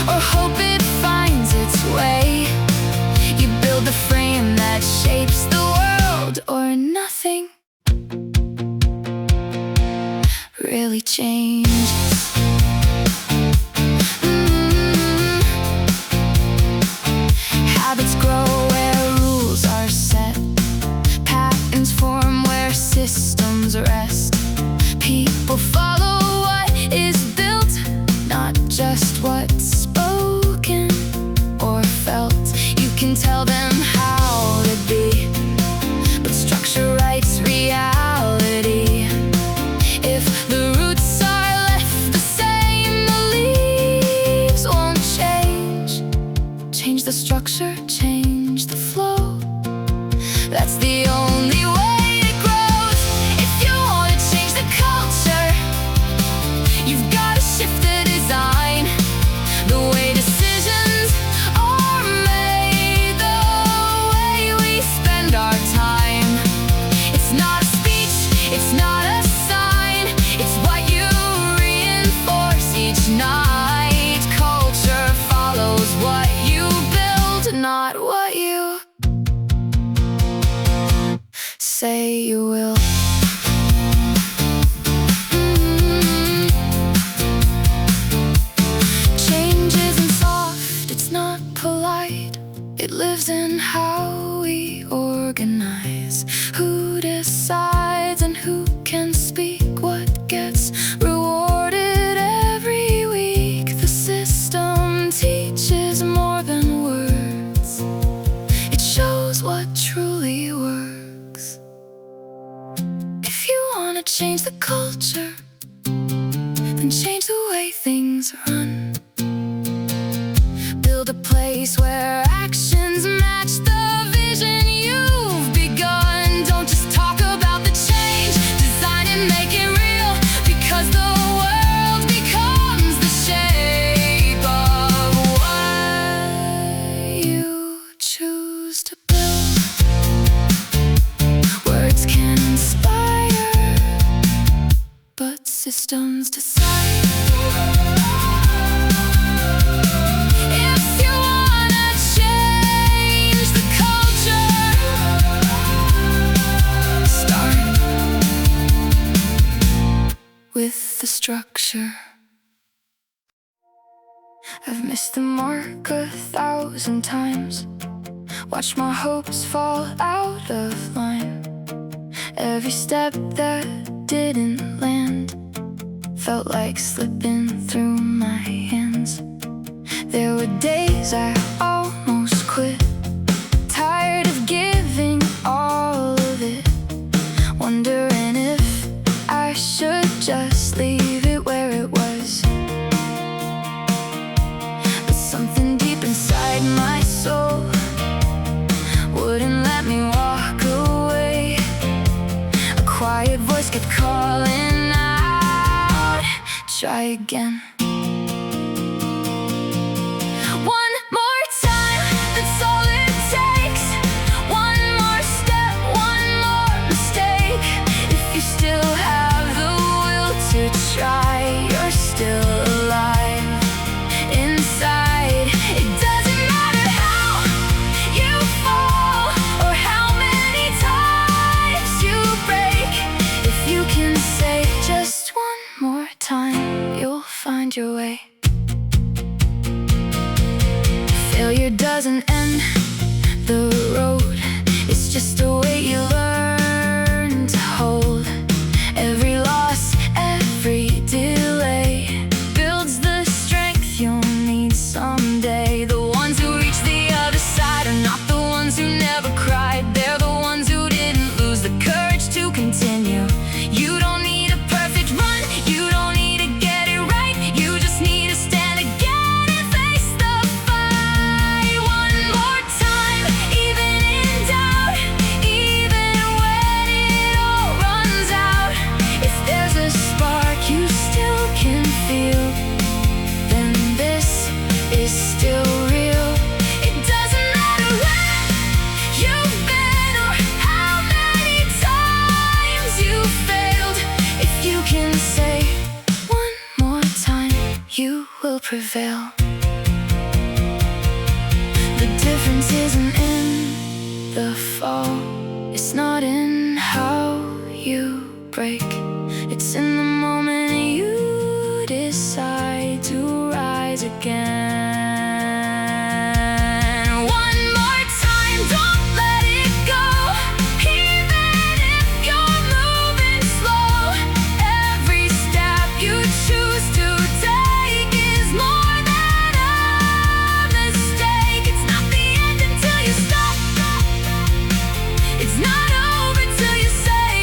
or hope it finds its way. You build the frame that shapes the world, or nothing really changes. Habits grow where rules are set. Patterns form where systems rest. People follow what is built, not just what's spoken or felt. You can tell them how to be, but structure writes reality. If the roots are left the same, the leaves won't change. Change the structure, change the flow. That's the only way it grows. If you want to change the culture, you've got to shift the design. The way decisions are made, the way we spend our time. It's not a speech, it's not a sign, it's what you reinforce each night. Culture follows what you build, not what you say you will. Change isn't soft, it's not polite. It lives in how we organize. Who decides and who can speak? What gets rewarded every week? The system teaches more than words. It shows what truly works. If you wanna change the culture, then change the way things run. Build a place where actions match the vision you've begun. Don't just talk about the change, design and make it real. Because the world becomes the shape of what you choose to build. Words can inspire, but systems decide. If you wanna change the culture, start with the structure. I've missed the mark 1,000 times, watched my hopes fall out of line. Every step that didn't land felt like slipping through my hands. There were days I almost quit, tired of giving all of it, wondering if I should just leave it where it was. But something deep inside my soul wouldn't let me walk away. A quiet voice kept calling out, try again. One more time, that's all it takes. One more step, one more who never cried. They're the ones who didn't lose the courage to continue. You don't need a perfect run, you don't need to get it right. You just need to stand again and face the fight. One more time, even in doubt, even when it all runs out. If there's a spark you still can feel, then this is still real. It doesn't matter where you've been or how many times you failed. If you can say one more time, you will prevail. The difference isn't in the fall, it's not in how you break. It's in the moment you decide to rise again. One more time, don't let it go. Even if you're moving slow, every step you choose to take is more than a mistake. It's not the end until you stop. It's not over till you say,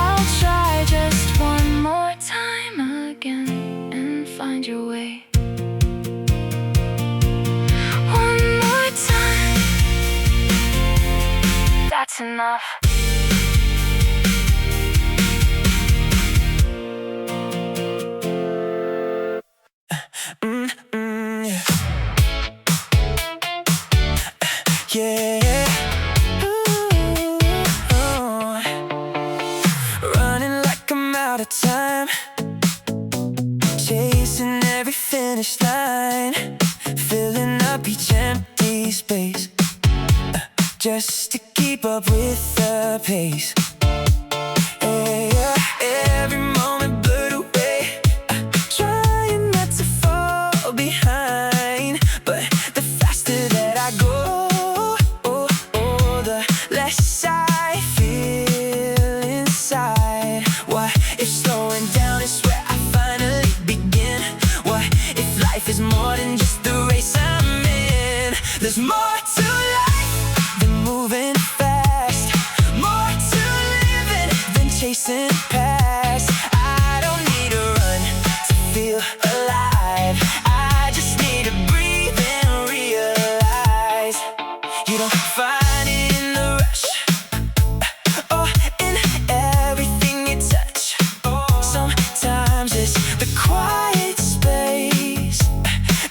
I'll try just one more time again and find your way. One more time, that's enough. Yeah. Ooh. Running like I'm out of time, chasing every finish line, filling up each empty space, just to keep up with the pace. Yeah, every moment blurred away, trying not to fall behind. But the faster that I go, the less I feel inside. What if slowing down is where I finally begin? What if life is more than just the race I'm in? There's more to life than moving fast, more to living than chasing past. I don't need to run to feel alive, I just need to breathe and realize you don't find it in the rush or in everything you touch. Sometimes it's the quiet space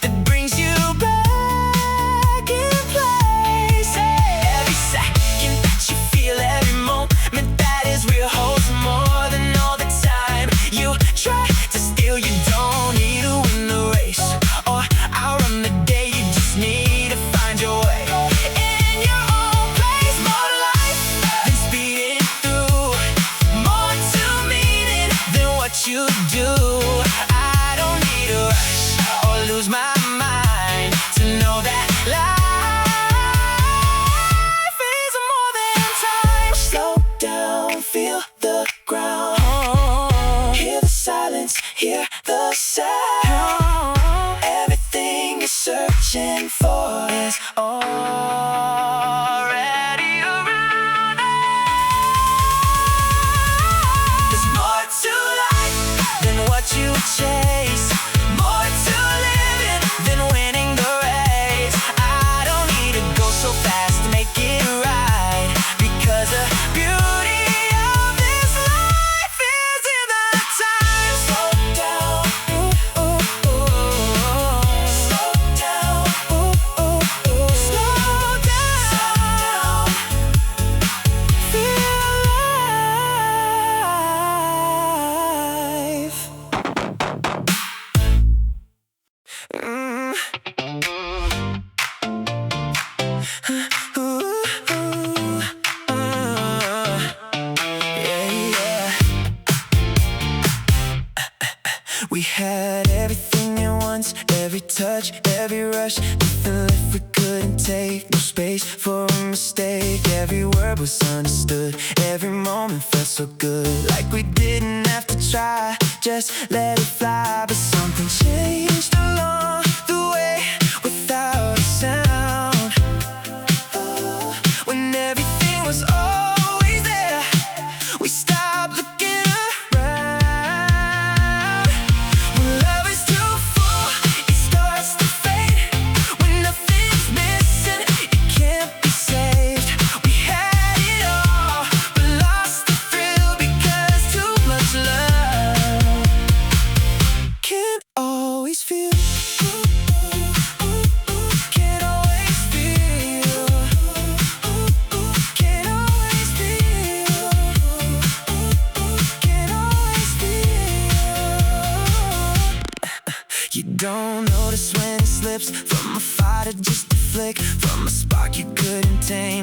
that brings you back in place. Every second that you feel, every moment that is real holds more than all the time you try to steal. You don't need to win the race or outrun the day, you just need to find your way in your own place. More to life than speeding through, more to meaning than what you do. I don't need to rush or lose my mind to know that life is more than time. Slow down, feel the ground, hear the silence, hear the sound. Everything you're searching for is already around us. There's more to life than what you chase, more to living than winning the race. I don't need to go so fast to make it right, because the beauty of this life is in the time. Slow down, ooh, ooh, ooh. Slow down, ooh, ooh, ooh. Slow down, feel alive. We had everything at once, every touch, every rush. Nothing left we couldn't take, no space for a mistake. Every word was understood, every moment felt so good. Like we didn't have to try, just let it fly. But something changed along the way without a sound.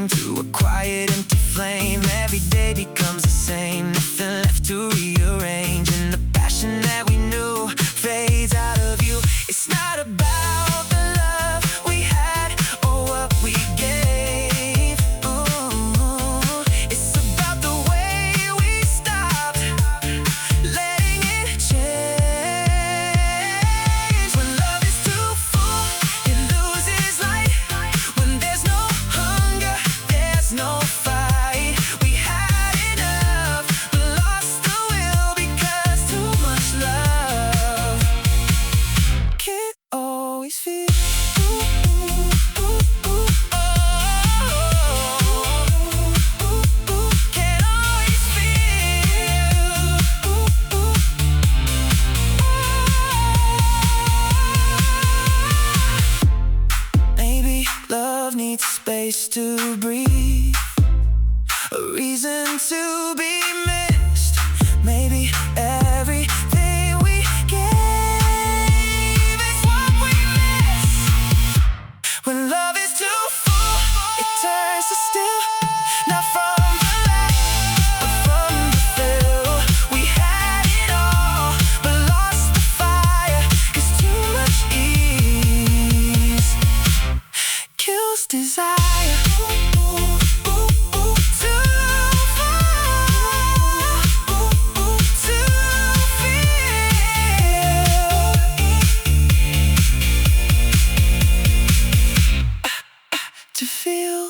came to a quiet, empty flame. Every day becomes the same, nothing left to rearrange. And the passion that we knew fades out of view. It's not about the love we had or what we gave. Ooh, it's about the way we stopped letting it change. When love is too full, it loses light. When there's no hunger, there's no fight. We had enough, but lost the will because too much love can't always feel. Can't always feel. Maybe love needs space to breathe, a reason to be missed. Maybe everything we gave is what we miss. When love is too full, it turns to still. Not from the lack, but from the fill. We had it all, but lost the fire. 'Cause too much ease kills desire. Too to feel.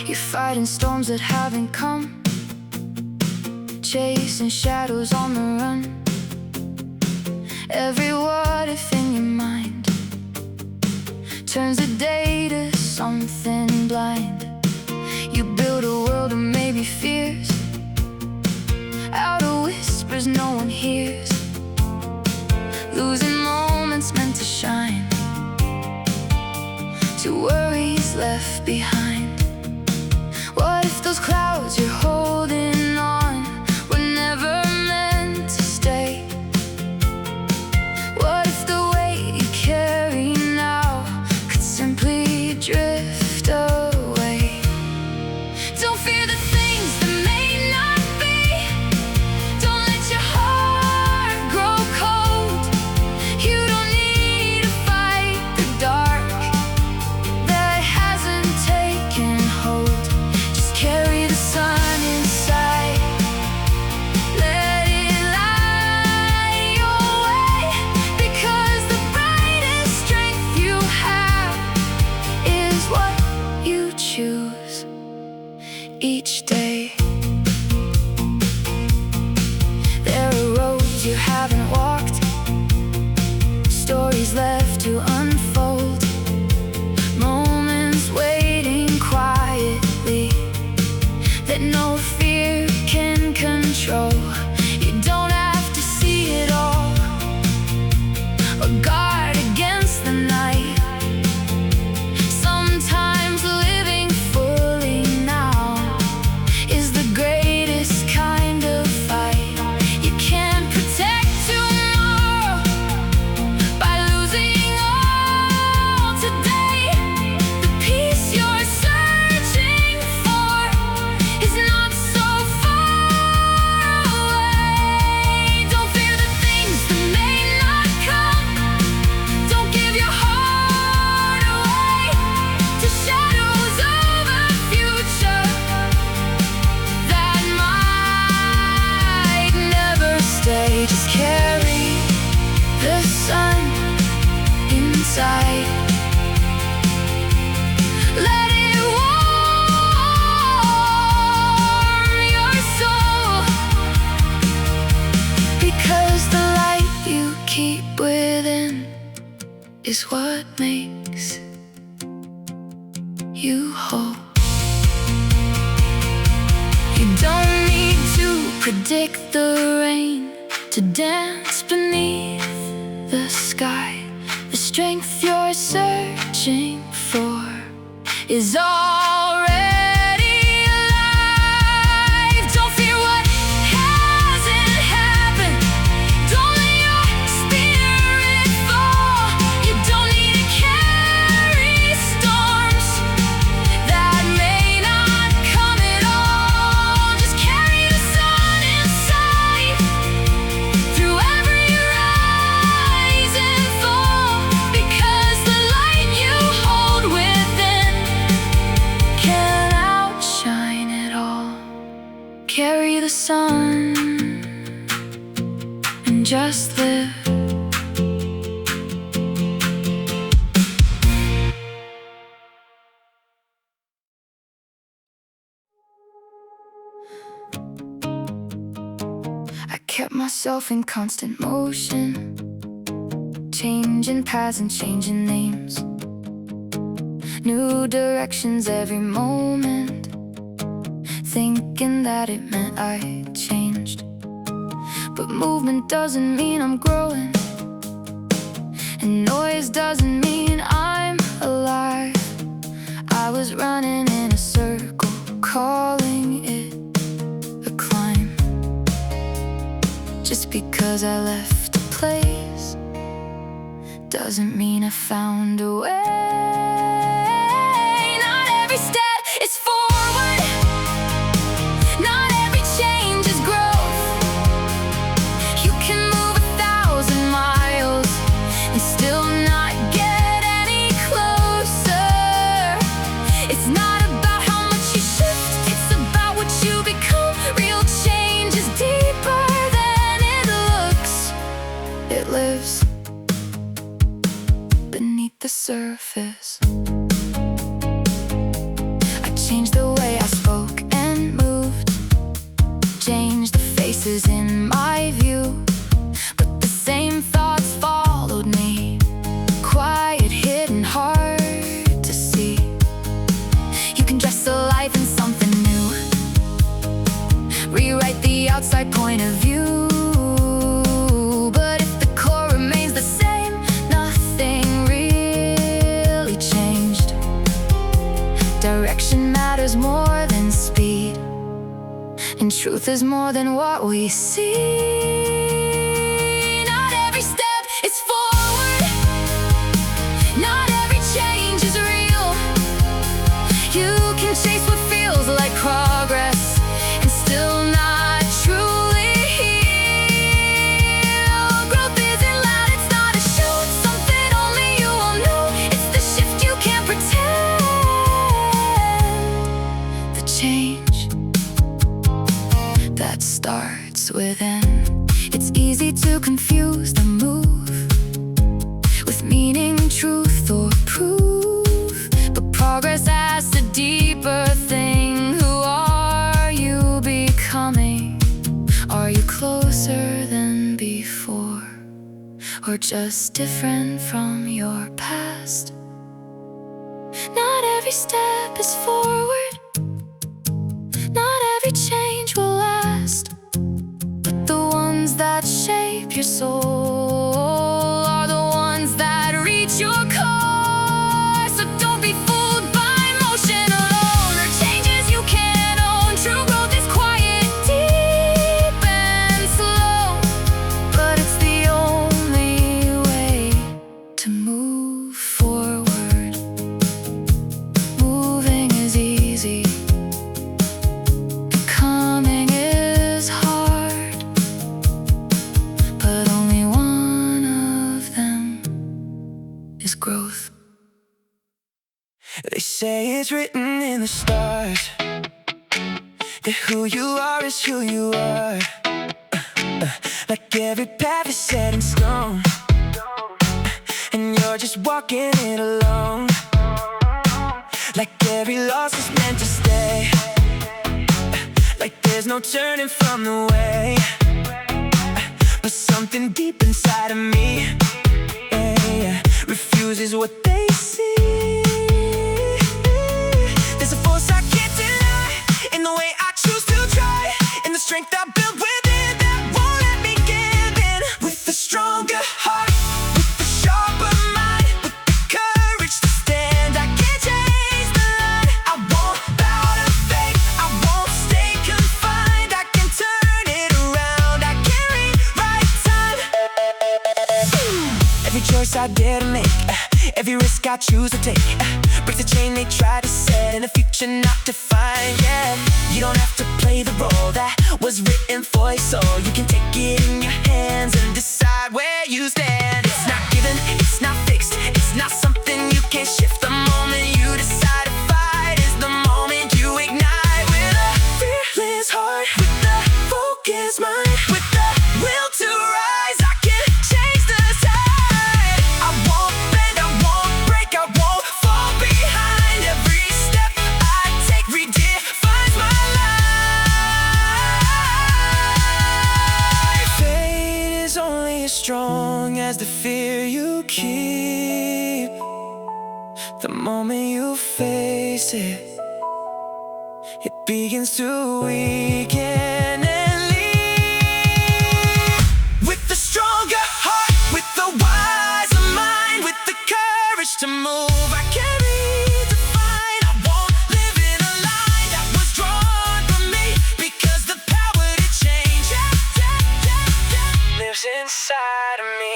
You're fighting storms that haven't come, chasing shadows on the run. Every what if in your mind turns the day to something blind. You build a world of maybe fears, out of whispers no one hears, losing moments meant to shine, to worries left behind. What if those clouds you're holding on were never meant to stay? What if the weight you carry now could simply drift away? Don't fear the things that may not be. Don't let your heart grow cold. You don't need to fight the dark that hasn't taken hold. Just carry the sun inside. Let it light your way, because the brightest strength you have is what you choose each day. There are roads you haven't walked, stories left to unfold, moments waiting quietly that no fear can control. You don't have to see it all or guard against the night. Sometimes living fully now is the greatest kind of fight. You can't protect tomorrow by losing all today. The peace you're searching for is not so far away. Don't fear the things that may not come. Don't give your heart away to shadows of a future that might never stay. Just carry the sun inside. Let it warm your soul, because the light you keep within is what makes you whole. You don't need to predict the rain to dance beneath the sky. The strength you're searching for is already alive. Don't fear what hasn't happened. Don't and just live. I kept myself in constant motion, changing paths and changing names, new directions every moment, thinking that it meant I changed. But movement doesn't mean I'm growing, and noise doesn't mean I'm alive. I was running in a circle, calling it a climb. Just because I left a place doesn't mean I found a way. Not every step is forward, not every change is growth. You can move 1,000 miles and still not get any closer. It's not about how much you shift, it's about what you become. Real change is deeper than it looks. It lives beneath the surface. I changed the way I spoke and moved, changed the faces in my view, but the same thoughts followed me, quiet, hidden, hard to see. You can dress a life in something new, rewrite the outside point of view, but if the core remains the same, nothing really changed. Direction matters more than speed, and truth is more than what we see. Not every step is forward, not every change is real. You can chase what feels like progress and still not truly heal. Growth isn't loud, it's not a show, it's something only you will know. It's the shift you can't pretend. The change that starts within. It's easy to confuse the move with meaning, truth, or proof, but progress asks a deeper thing. Who are you becoming? Are you closer than before, or just different from your past? Not every step is forward, not every change will last, but the ones that shape your soul are the ones that reach your core. So don't be fooled by motion alone or changes you can't own. True growth is quiet, deep, and slow, but it's the only way to move forward. Moving is easy, coming is hard, but only one of them is growth. They say it's written in the stars that who you are is who you are. Like every path is set in stone, and you're just walking it alone. Like every loss is meant to stay, like there's no turning from the way. But something deep inside of me, refuses what they see. There's a force I can't deny in the way I choose to try, in the strength I build within that won't let me give in. With a stronger heart, with a sharper mind, with the courage to stand, I can't change the line. I won't bow to fate, I won't stay confined. I can turn it around, I can rewrite time. Every choice I dare to make, every risk I choose to take, breaks the chain they try to set, in a future not defined yet. You don't have to play the role that was written for your soul. You can take it in your hands and decide where you stand. It's not given, it's not fixed, it's not something you can shift. The moment you decide to fight is the moment you ignite. With a fearless heart, with a focused mind, with the will to rise as strong as the fear you keep. The moment you face it, it begins to weaken and leave. With the stronger heart, with the wiser mind, with the courage to move, I can't redefine. I won't live in a line that was drawn from me, because the power to change lives inside of me.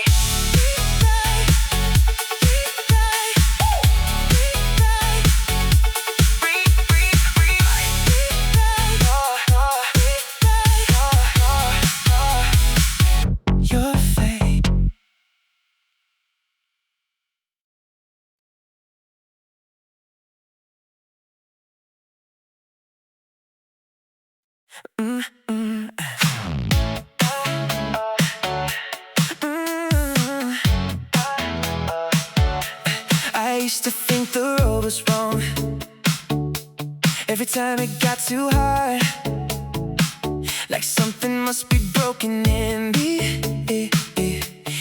Your fate. I used to think the road was wrong. Every time it got too hard, like something must be broken in me.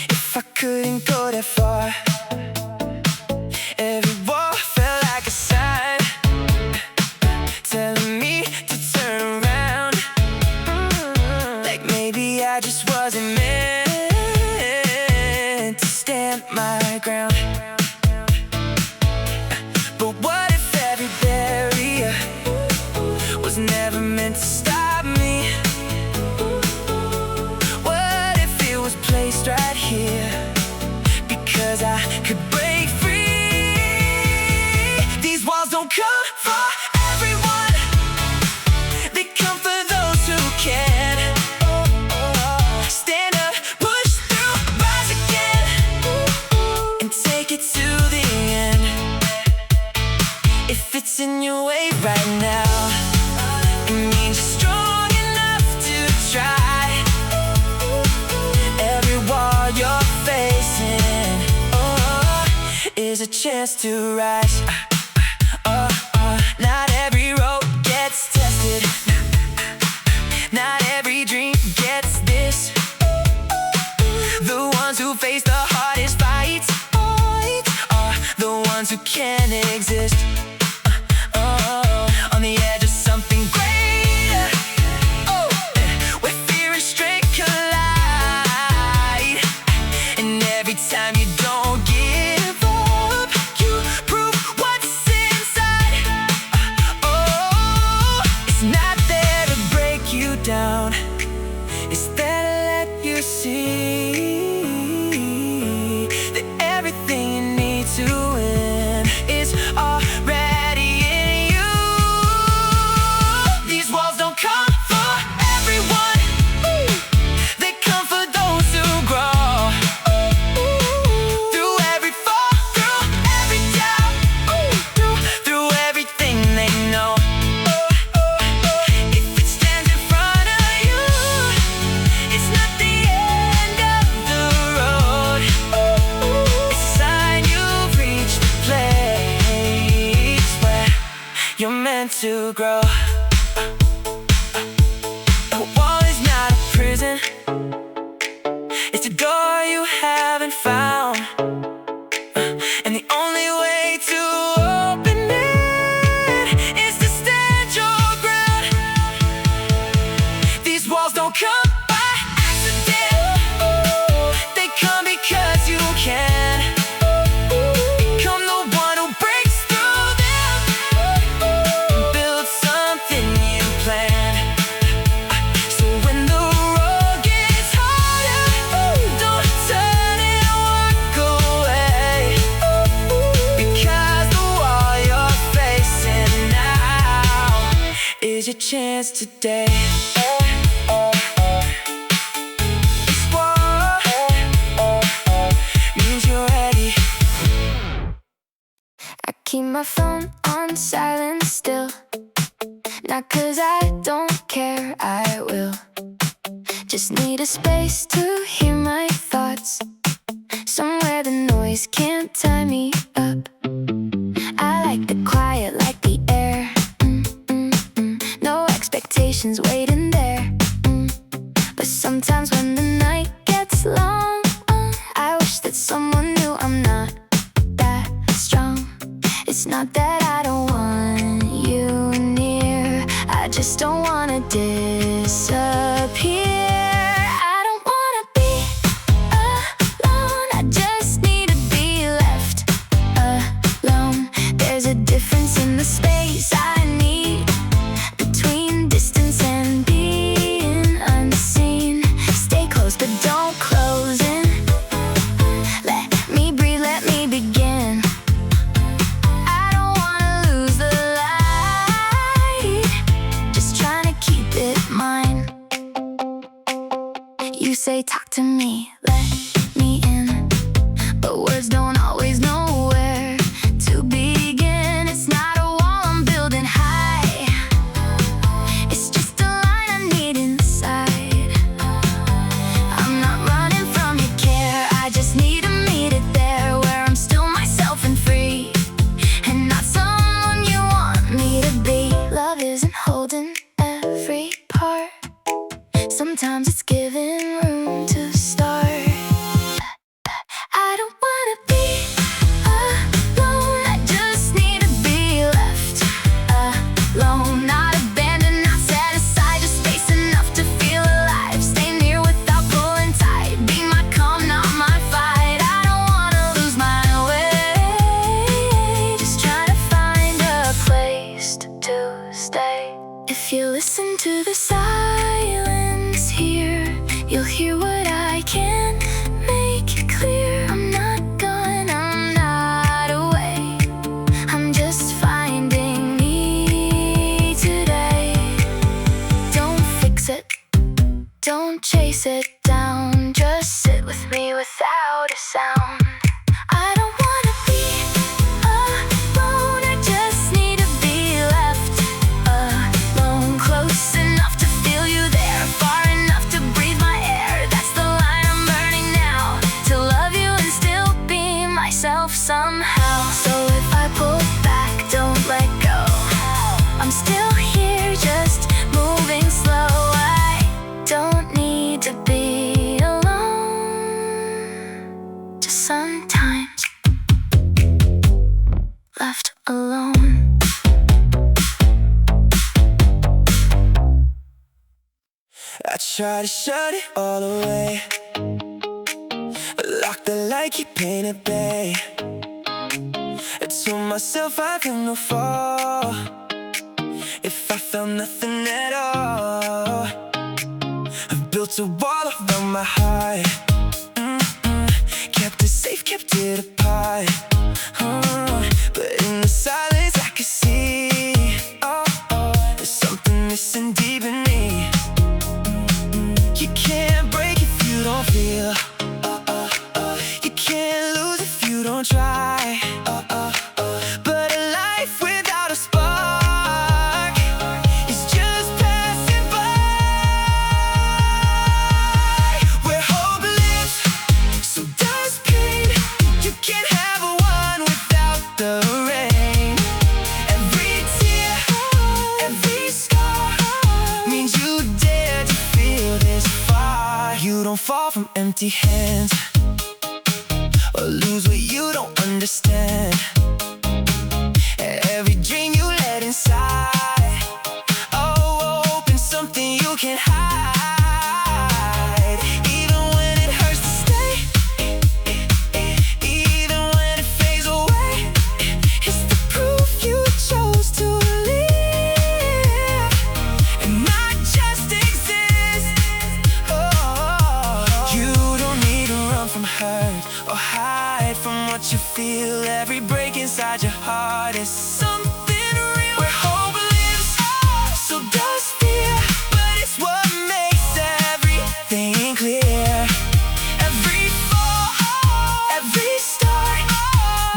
If I couldn't go that far, every wall felt like a sign telling me to turn around. Like maybe I just wasn't meant to stand my ground. But what if every barrier was never meant to stop me? What if it was placed right here because I could break free? These walls don't come for everyone, they come for those who can. Stand up, push through, rise again, and take it to the end. If it's in your way right now, it means you're strong enough to try. Every wall you're facing, is a chance to rise. Not every road gets tested, not every dream gets this. The ones who face the hardest fights are the ones who can exist. On the edge of something greater, where fear and strength collide. And every time you don't give up, you prove what's inside. It's not there to break you down, it's there to let you see that everything you need to win is already in you. These walls don't come for everyone, they come for those who grow. Through every fall, through every doubt, through everything they know. If it stands in front of you, it's not the end of the road. It's a sign you've reached the place where you're meant to grow. A wall is not a prison, it's a door you haven't found. And the only way to open it is to stand your ground. These walls don't come by accident, they come because you can. Become the one who breaks through them and build something you plan. So when the road gets harder, don't turn and walk away, because the wall you're facing now is your chance today. This wall means you're ready. I keep my phone on silent still, not 'cause I don't care, I will. Just need a space to hear my thoughts, somewhere the noise can't tie me up. I like the quiet, like the air. No expectations waiting there. But sometimes when the night gets long, It's not that I don't want you near, I just don't wanna disappear. I don't wanna be alone, I just need to be left alone. There's a difference in the space I need between distance and being unseen. Stay close but don't close in. Let me breathe, let me begin. I don't wanna lose the light, just trying to keep it mine. You say talk to me, let me in, but words don't always know where to begin. It's not a wall I'm building high, it's just a line I need inside. I'm not running from your care, I just need to meet it there, where I'm still myself and free, and not someone you want me to be. Love isn't holding every part, sometimes it's giving room to start. I don't wanna be alone, I just need to be left alone. Not abandoned, not set aside, just space enough to feel alive. Stay near without pulling tight, be my calm, not my fight. I don't wanna lose my way, just trying to find a place to stay. If you listen to the silence here, you'll hear what I can't make clear. I'm not gone, I'm not away, I'm just finding me today. Don't fix it, don't chase it down, just sit with me without a sound. I don't wanna be alone, I just need to be left alone. Close enough to feel you there, far enough to breathe my air. That's the line I'm burning now, to love you and still be myself somehow. So if I pull back, don't let go, I'm still here, just moving slow. I don't need to be alone, just sometimes left alone. I try to shut it all away, lock the light, keep pain at bay. I told myself I feel no fall if I felt nothing at all. I've built a wall around my heart, kept it safe, kept it apart. But in the silence I could see, there's something missing deep in me. You can't break if you don't feel, you can't lose if you don't try. But a life without a spark is just passing by. Where hope lives, so does pain. You can't have a one without the rain. Every tear, every scar means you dare to feel this far. You don't fall from empty hands, or lose what you don't understand. Every dream you let inside, open something you can't hide. Even when it hurts to stay, even when it fades away, it's the proof you chose to live and not just exist. You don't need to run from hurt or hide from what you feel. Every break inside your heart is something real. Where hope lives, so does fear, but it's what makes everything clear. Every fall, every start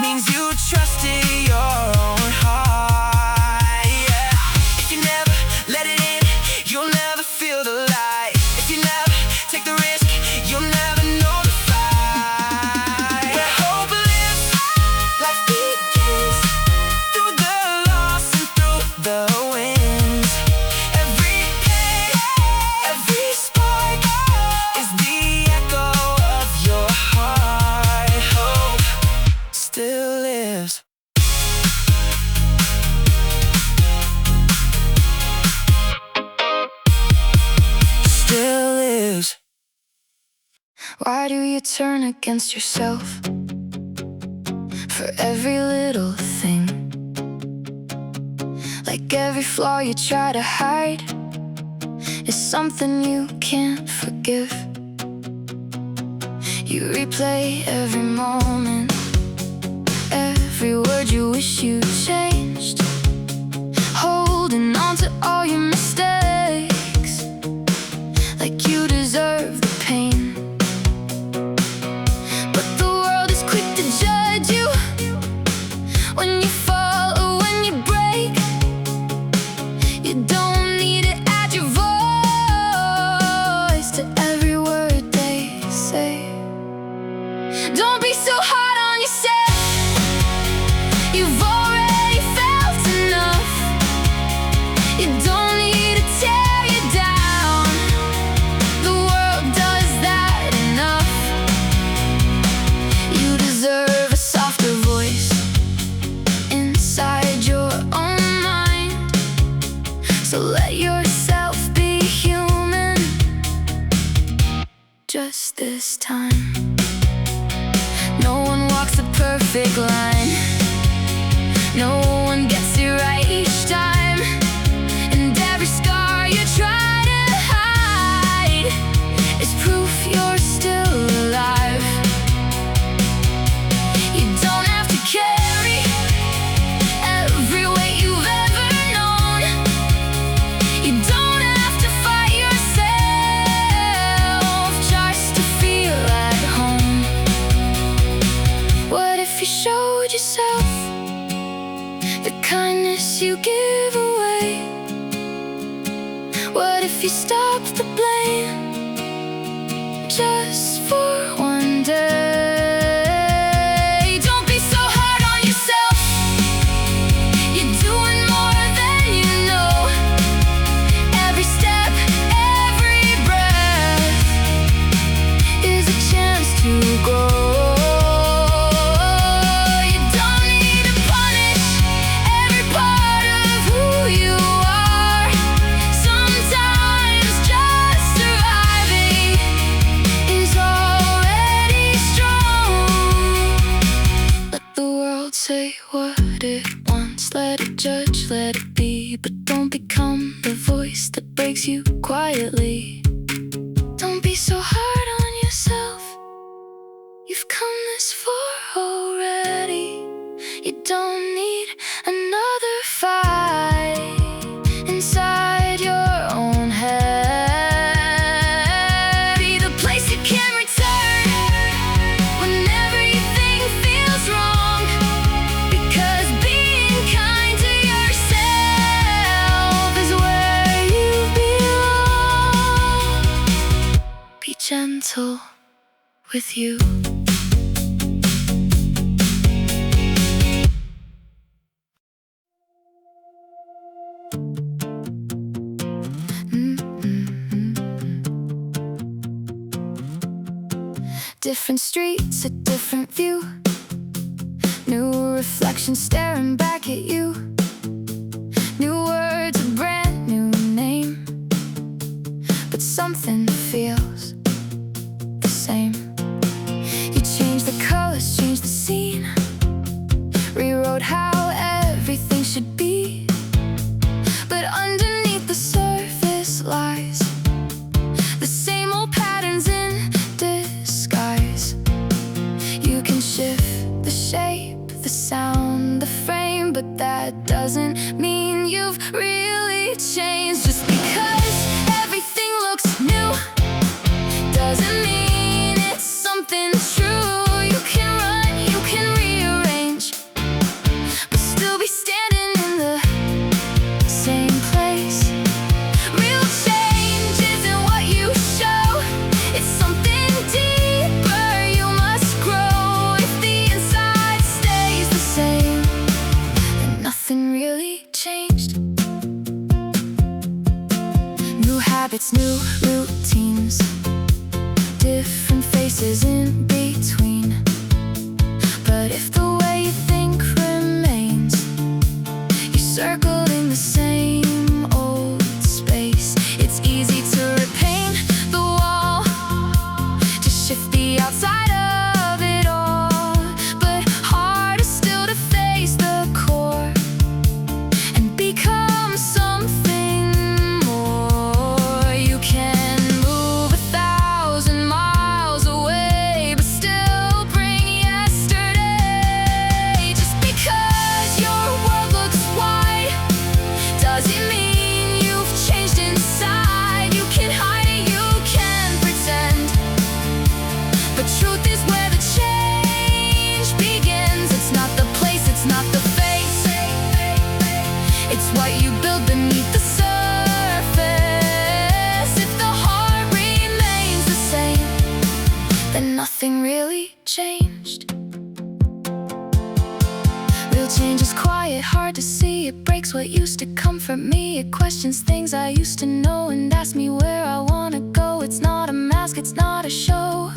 means you trusted your own heart. If you never let it in, you'll never feel the light. If you never take the risk, you'll never know the fight. Where hope lives, life begins through the Why do you turn against yourself for every little thing? Like every flaw you try to hide is something you can't forgive. You replay every moment, every word you wish you changed, holding on to all your mistakes like you deserve the pain. But the world is quick to judge you when you fall or when you break. You don't need to add your voice to every word they say. Don't be so hard on yourself. You've already felt enough. You don't need to tear you down. The world does that enough. You deserve a softer voice inside your own mind. So let yourself be human just this time. No one walks a perfect line. No one gets it right each time. And every scar you try to hide is proof you're still alive. You don't have to carry every weight you've ever known. You don't have to fight yourself just to feel at home. What if you showed yourself the kindness you give away? What if you stopped the blame just for one day? Don't be so hard on yourself. You're doing more than you know. Every step, every breath is a chance to grow. You don't need to punish every part of who you are. Sometimes just surviving is already strong. Let the world say what it wants. Let it judge, let it be. But don't become the voice that breaks you quietly. Don't be so hard on yourself. You've come this far already. You don't need another fight inside your own head. Be the place you can return whenever you think feels wrong. Because being kind to yourself is where you belong. Be gentle with you. Different streets, a different view. New reflection staring back at you. New words, a brand new name. But something feels the same. You changed the colors, changed the scene. Rewrote how everything should be. But underneath the surface lies the same old patterns in disguise. You can shift the shape, the sound, the frame, but that doesn't mean you've really changed. Just because everything looks new doesn't mean it's something true. You can run, you can rearrange, but still be standing in the same place. Real change isn't what you show, it's something deeper you must grow. If the inside stays the same, then nothing really changed. nothing really changed. Real change is quiet, hard to see. It breaks what used to comfort me. It questions things I used to know and asks me where I wanna go. It's not a mask, it's not a show.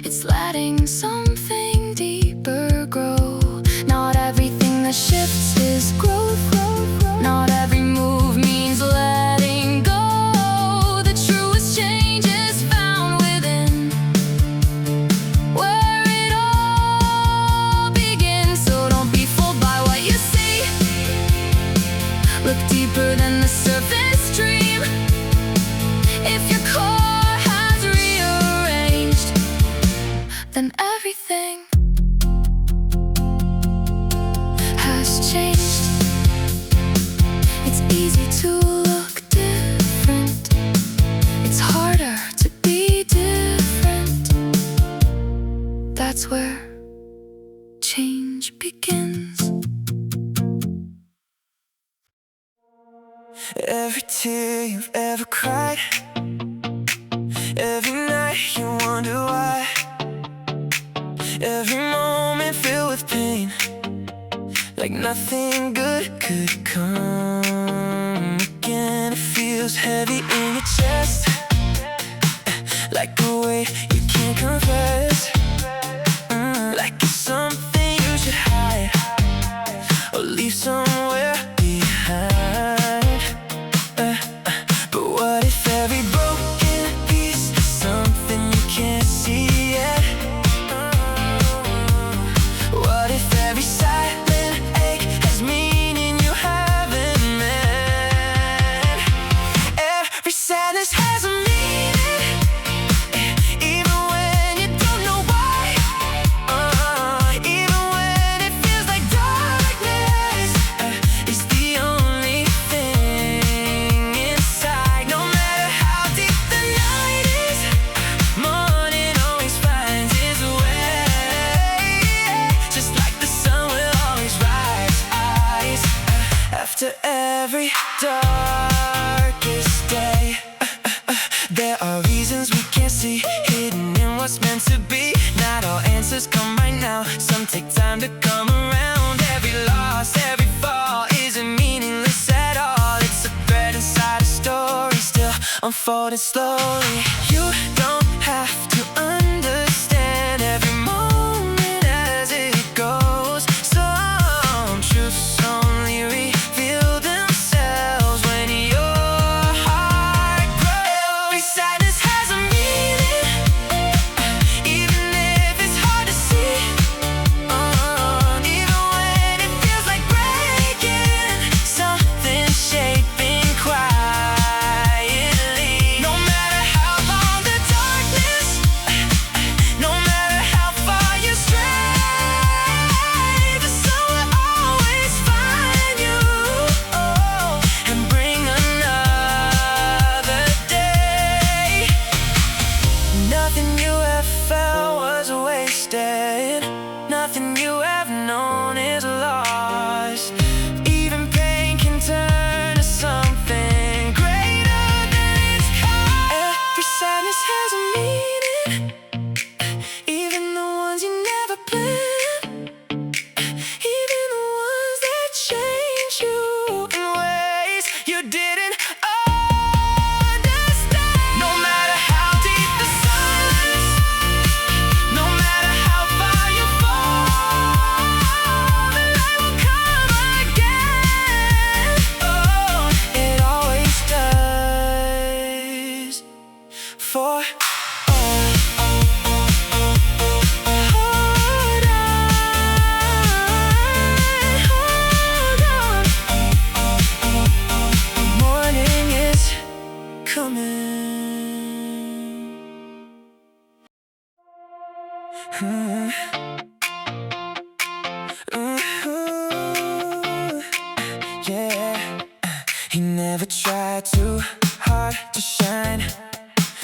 It's letting something deeper grow. Not everything that shifts is growth. Not every move means letting go. The truest change is found within, where it all begins. So don't be fooled by what you see. Look deeper than the surface dream. If your core has rearranged, then everything has changed. It's easy to look different. It's harder to be different. That's where change begins. Every tear you've ever cried, every night you wonder why, every moment filled with pain, like nothing good could come again. It feels heavy in your chest, like a weight you can't confess, like it's something you should hide or leave somewhere behind. But what if every broken piece is something you can't see yet? What if every silent ache has meaning you haven't met? Every sadness has a meaning, even when you don't know why. Even when it feels like darkness is the only thing inside. No matter how deep the night is, morning always finds its way. Just like the sun will always rise after every darkest day. There are reasons we can't see, hidden in what's meant to be. Not all answers come right now, some take time to come around. Every loss, every fall isn't meaningless at all. It's a thread inside a story, still unfolding slowly. You don't have to understand every moment as it goes. Some truths only reveal themselves when your heart grows. Every sadness has a meaning, even if it's hard to see. Even when it feels like breaking, something's shaping quietly. No matter how long the darkness, no matter how far you stray, the sun will always find you and bring another day. Nothing you ever felt was wasted. Nothing you ever known is lost. Even pain can turn to something greater than its cost. Every sadness has a meaning, even the ones you never planned, even the ones that change you in ways you didn't understand. No matter how deep the silence, no matter how far you fall, the light will come again. Oh, it always does. For hold on. Morning is coming. Yeah, he never tried too hard to shine,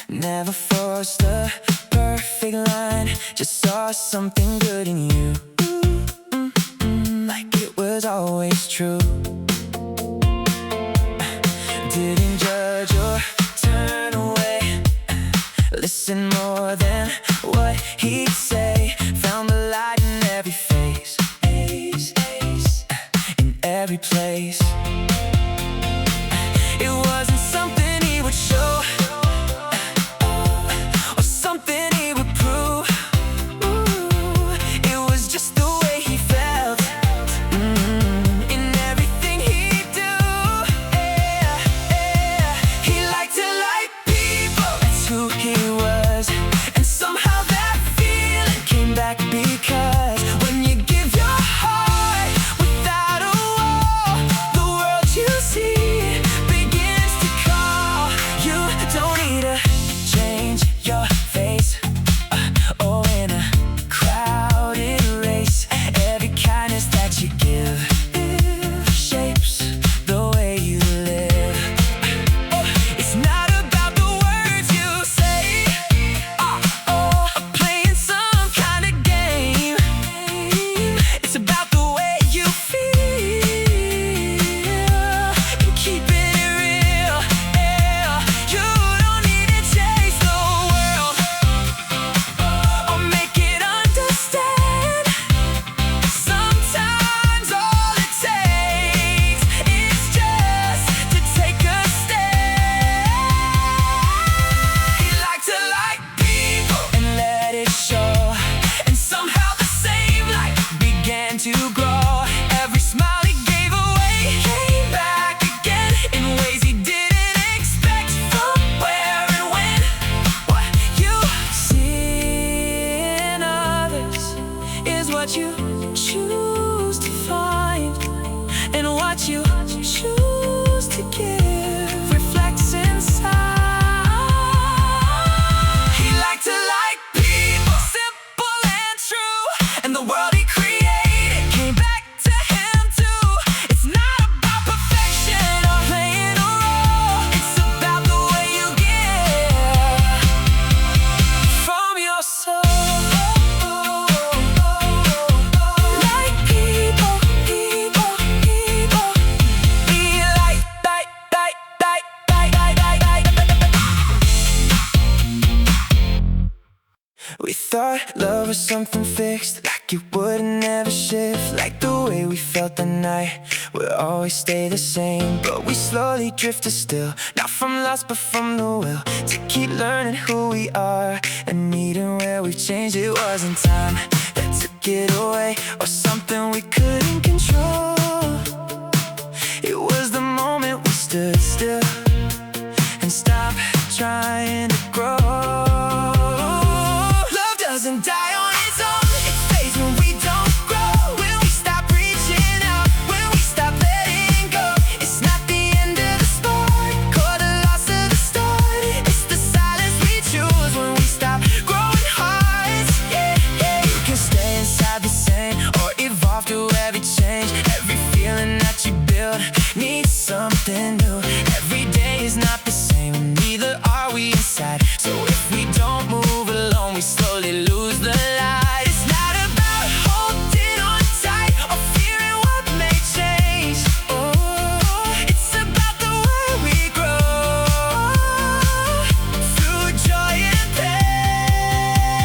never forced a perfect line, just saw something good in you, like it was always true. Didn't judge or turn away, listen more than what he'd say, found the light in every face, in every place. It wasn't something he would show, or something he would prove. It was just the way he felt, in everything he'd do. He liked to like people, that's who he was. And somehow that feeling came back, because when you give your heart without a wall, the world you see begins to call. You don't need to change your face, or in a crowded race. Every kindness that you give shapes the way you live. It's not about the words you say, or playing some kind of game. It's about the way you feel and keeping it real. You don't need to chase the world or make it understand. Sometimes all it takes is just to take a stand. He liked to like people and let it show, and somehow the same light began to grow. Every smile he gave away came back again in ways he didn't expect. From where and when, what you see in others is what you choose to find, and what you choose to give reflects inside. He liked to like people, simple and true, and the world he created came back to him too. It's not about perfection or playing a role, it's about the way you give from your soul. Like people, people, people. Be like. We thought love was something fixed, like it would never shift. Like the way we felt that night would always stay the same. But we slowly drifted still, not from lost but from the will to keep learning who we are and meeting where we've changed. It wasn't time that took it away, or something we couldn't control. It was the moment we stood still and stopped trying to grow. Love doesn't die on its own, it fades when we don't grow. When we stop reaching out, when we stop letting go, it's not the end of the spark or the loss of the start. It's the silence we choose when we stop growing hearts. You can stay inside the same or evolve through every change. Every feeling that you build needs something new. Every day is not the same, neither are we inside. So if we don't move along, we slowly lose the light. It's not about holding on tight or fearing what may change. It's about the way we grow through joy and pain.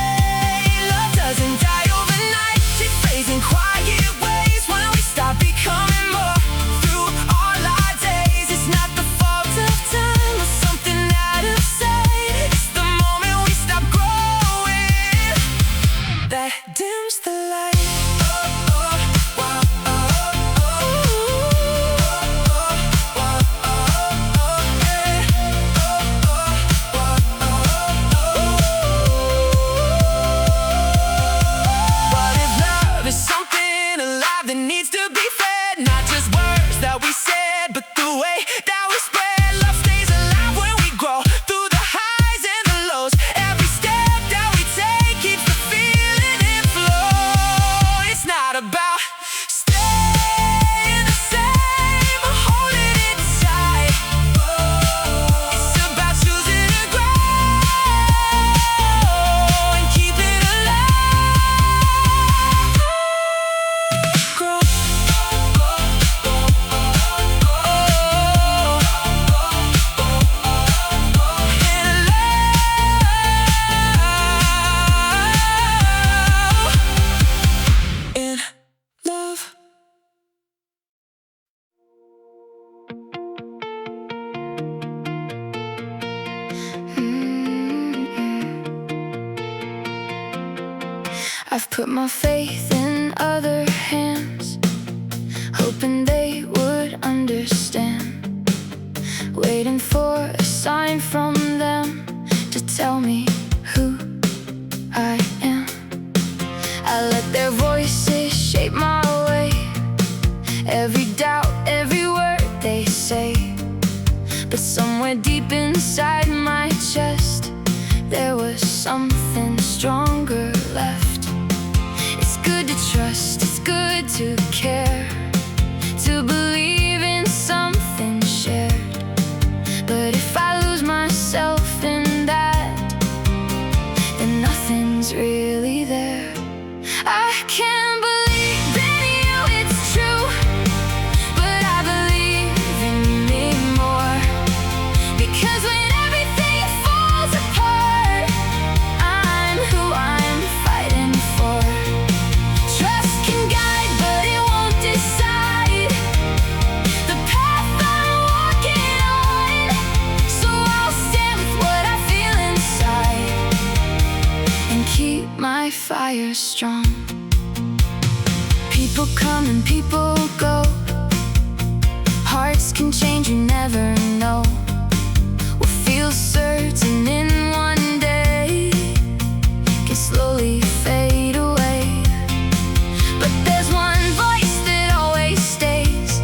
Love doesn't die overnight, it fades in quiet ways when we stop becoming more through all our days. It's not the fault of time or something out of sight, it's the moment we stop growing that dims the light. What if love is something alive that needs to be fed? Not just words that we said, but the way that we spread. Love stays alive when we grow through the highs and the lows. Every step that we take keeps the feeling in flow. I've put my faith in other hands, hoping they would understand, waiting for a sign from them to tell me who I am. I let their voices shape my way, every doubt, every word they say. But somewhere deep inside my chest, there was something stronger left. It's good to trust, it's good to care, to believe in something shared. But if I lose myself in that, then nothing's really there. I can't believe in you, it's true, but I believe in me more. Because when everything falls apart, I'm who I'm fighting for. Trust can guide, but it won't decide the path I'm walking on. So I'll stand with what I feel inside and keep my fire strong. People come and people go, hearts can change, you never know. What feels certain in one day can slowly fade away. But there's one voice that always stays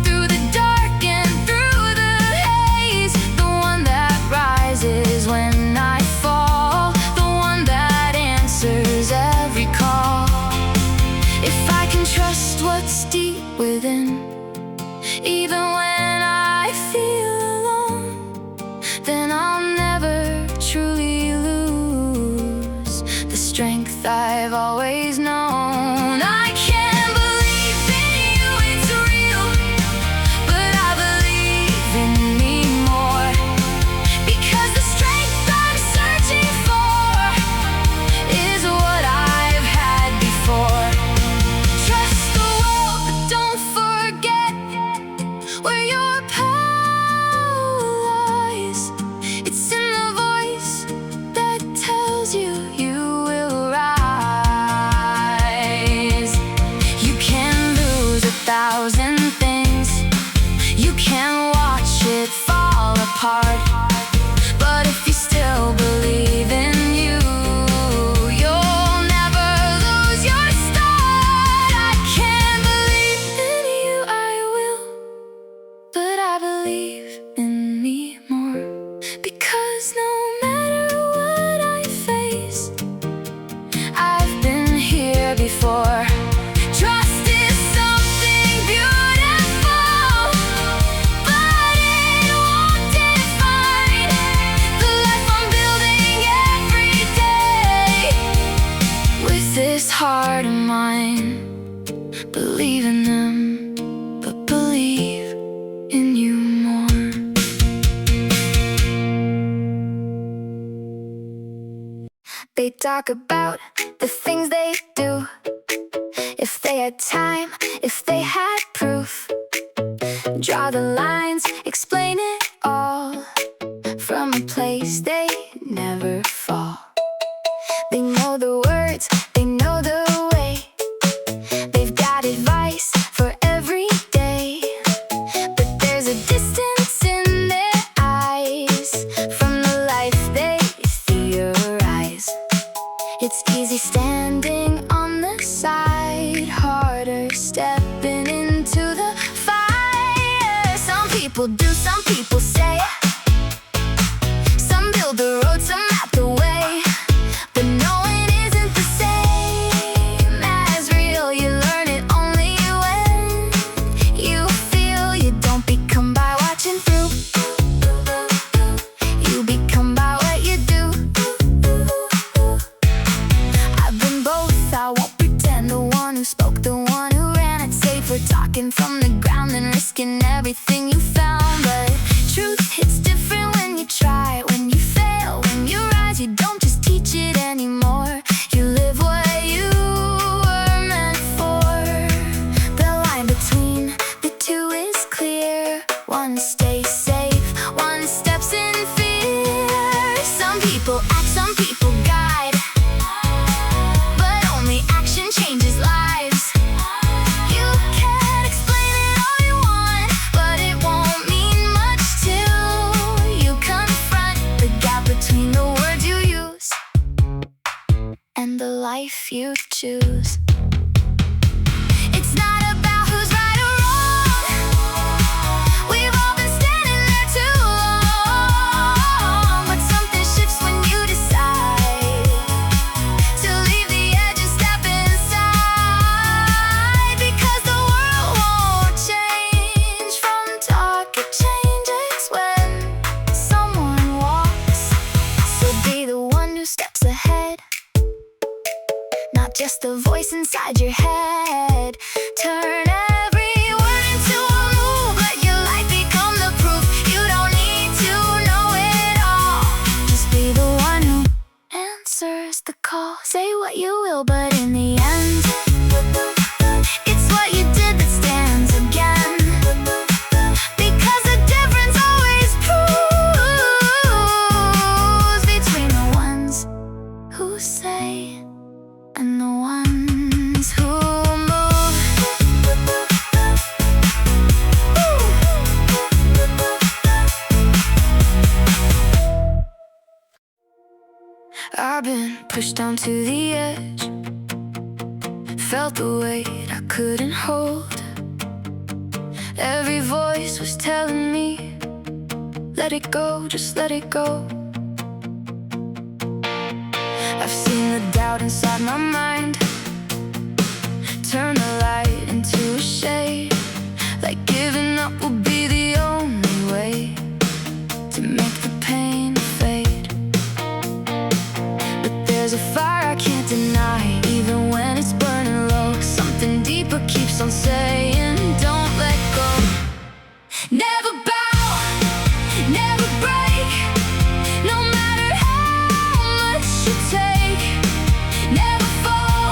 through the dark and through the haze, the one that rises when I fall, the one that answers every call. If I can trust what's deep within, even when I feel alone, then I'll never truly lose the strength I've always known. I can't believe in you, it's real, but I believe in me more. Because the strength I'm searching for is what I've had before. Trust the world, but don't forget where your power lies. It's in the voice that tells you you will rise. You can lose 1,000 things, you can watch it fall apart, but if you still believe in you, you'll never lose your start. I can't believe in you, I will, but I believe in me more. Because no matter what I face, I've been here before. Trust is something beautiful, but it won't define the life I'm building every day. With this heart of mine, believe in them, but believe in you more. They talk about the things they do, if they had time, if they had proof. Draw the lines, explain it all, from a place they never fall. They know the words, they know the way, they've got advice for every day. But there's a distance in their eyes from the life they theorize. It's easy standing on the side, harder stepping into the fire. Some people do, some people say, some build the road, some map the way, but knowing isn't the same as real. You learn it only when you feel. You don't become by watching through, you become by what you do. I've been both, I won't pretend. The one who spoke, the one who ran. I'd say for talking from the ground and risking everything you found. But truth hits different when you try, when you fail, when you rise. You don't just teach it anymore, you live what you were meant for. The line between the two is clear. One stays safe, one steps in fear. Some people act, some people guide, but and the life you choose. It's not about who's right or wrong. We've all been standing there too long, but something shifts when you decide to leave the edge and step inside. Because the world won't change from dark, it changes when someone walks. So be the one who steps ahead, not just a voice inside your head. Turn every word into a move. Let your life become the proof. You don't need to know it all. Just be the one who answers the call. Say what you will, but in the end, it's what you did that stands again. Because the difference always proves between the ones who say and the ones who move. I've been pushed down to the edge, felt the weight I couldn't hold. Every voice was telling me, let it go, just let it go. I've seen the doubt inside my mind turn the light into a shade, like giving up will be the only way to make the pain fade. But there's a fire I can't deny, even when it's burning low. Something deeper keeps on saying, don't let go. Never bow, never break, no matter how much you take. Never fall,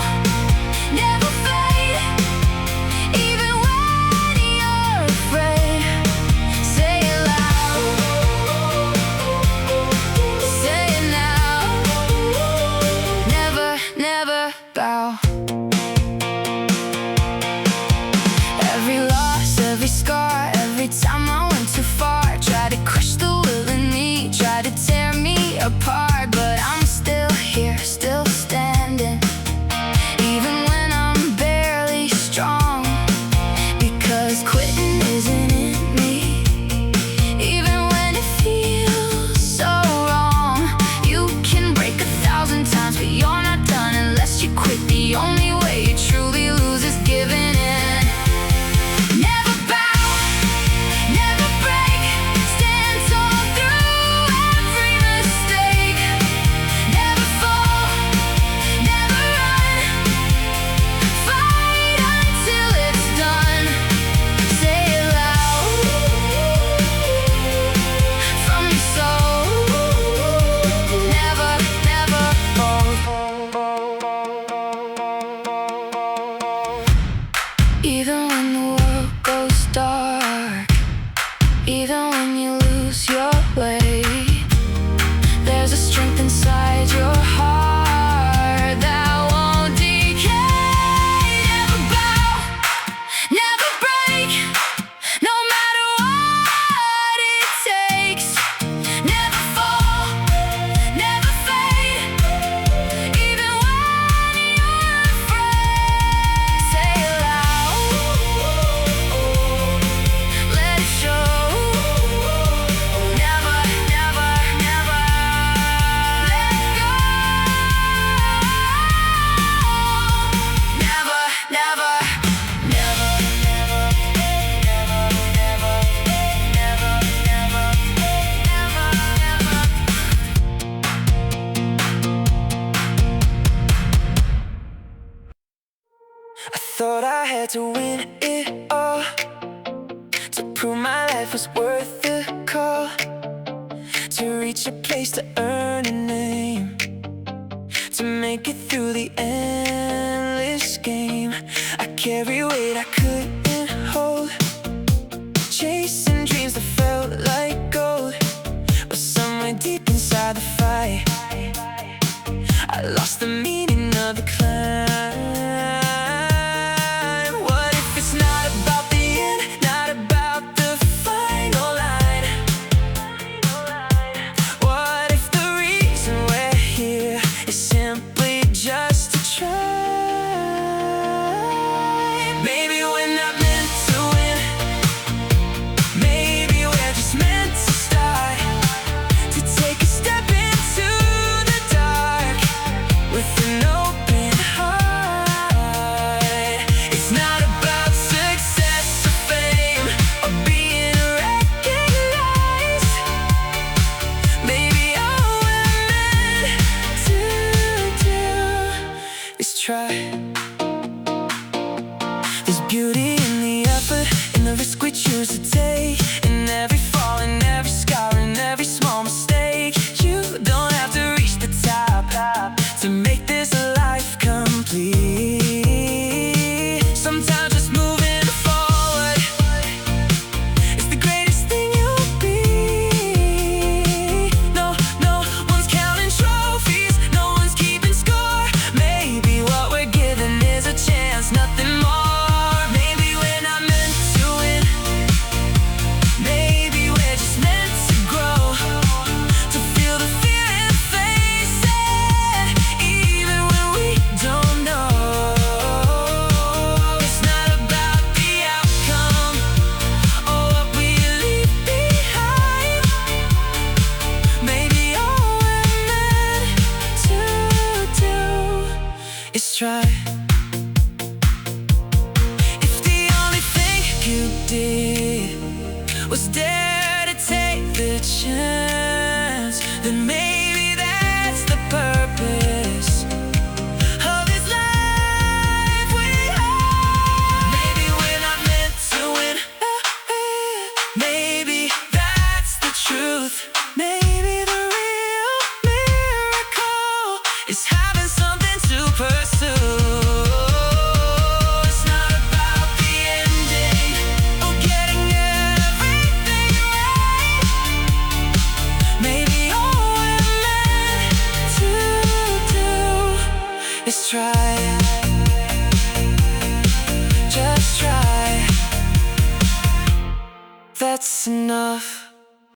never fade, even when you're afraid. Say it loud, say it now. Never, never bow. Every loss, every scar, every time I went too far, tried to crush the will in me, tried to tear me apart. But I'm still here, still standing, even when I'm barely strong. Because quitting isn't in me, even when it feels so wrong. You can break 1,000 times, but you're not done unless you quit. The only way you truly lose is giving in. Never bow, never break, stand tall through every mistake. Never fall, never run, fight until it's done. Say it loud from your soul. Never, never fall. Even when the world goes dark, even when you lose your way, there's a strength inside your heart that won't decay. Never bow, never break, no matter what it takes. Never fall, never fade, even when you're afraid. Say it loud, let it show. Never, never, never let go. Never, never, never, never, never, never, never, never, I thought I had to win it all to prove my life was worth the call, to reach a place to earn a name, to make it through the endless game. I carry weight I couldn't hold, chasing dreams that felt like gold. But somewhere deep inside the fight, I lost the meaning of the climb. What if it's not about the end, not about the final line? What if the reason we're here is simply just try. There's beauty in the effort, in the risk we choose to take, in every fall, in every scar, in every small mistake. You don't have to reach the top to make this life complete. Sometimes just moving forward is the greatest thing you'll be. No one's counting trophies, no one's keeping score. Maybe what we're given is a chance, nothing more. Maybe we're not meant to win, maybe we're just meant to grow, to feel the fear and face it, even when we don't know. It's not about the outcome or what we leave behind. Maybe all we're meant to do is try. If the only thing you did was dare to take the chance, then maybe that's the purpose of this life we have. Maybe we're not meant to win, maybe that's the truth. Maybe the real miracle is having something to pursue. It's not about the ending or getting everything right. Maybe all we're meant to do is try.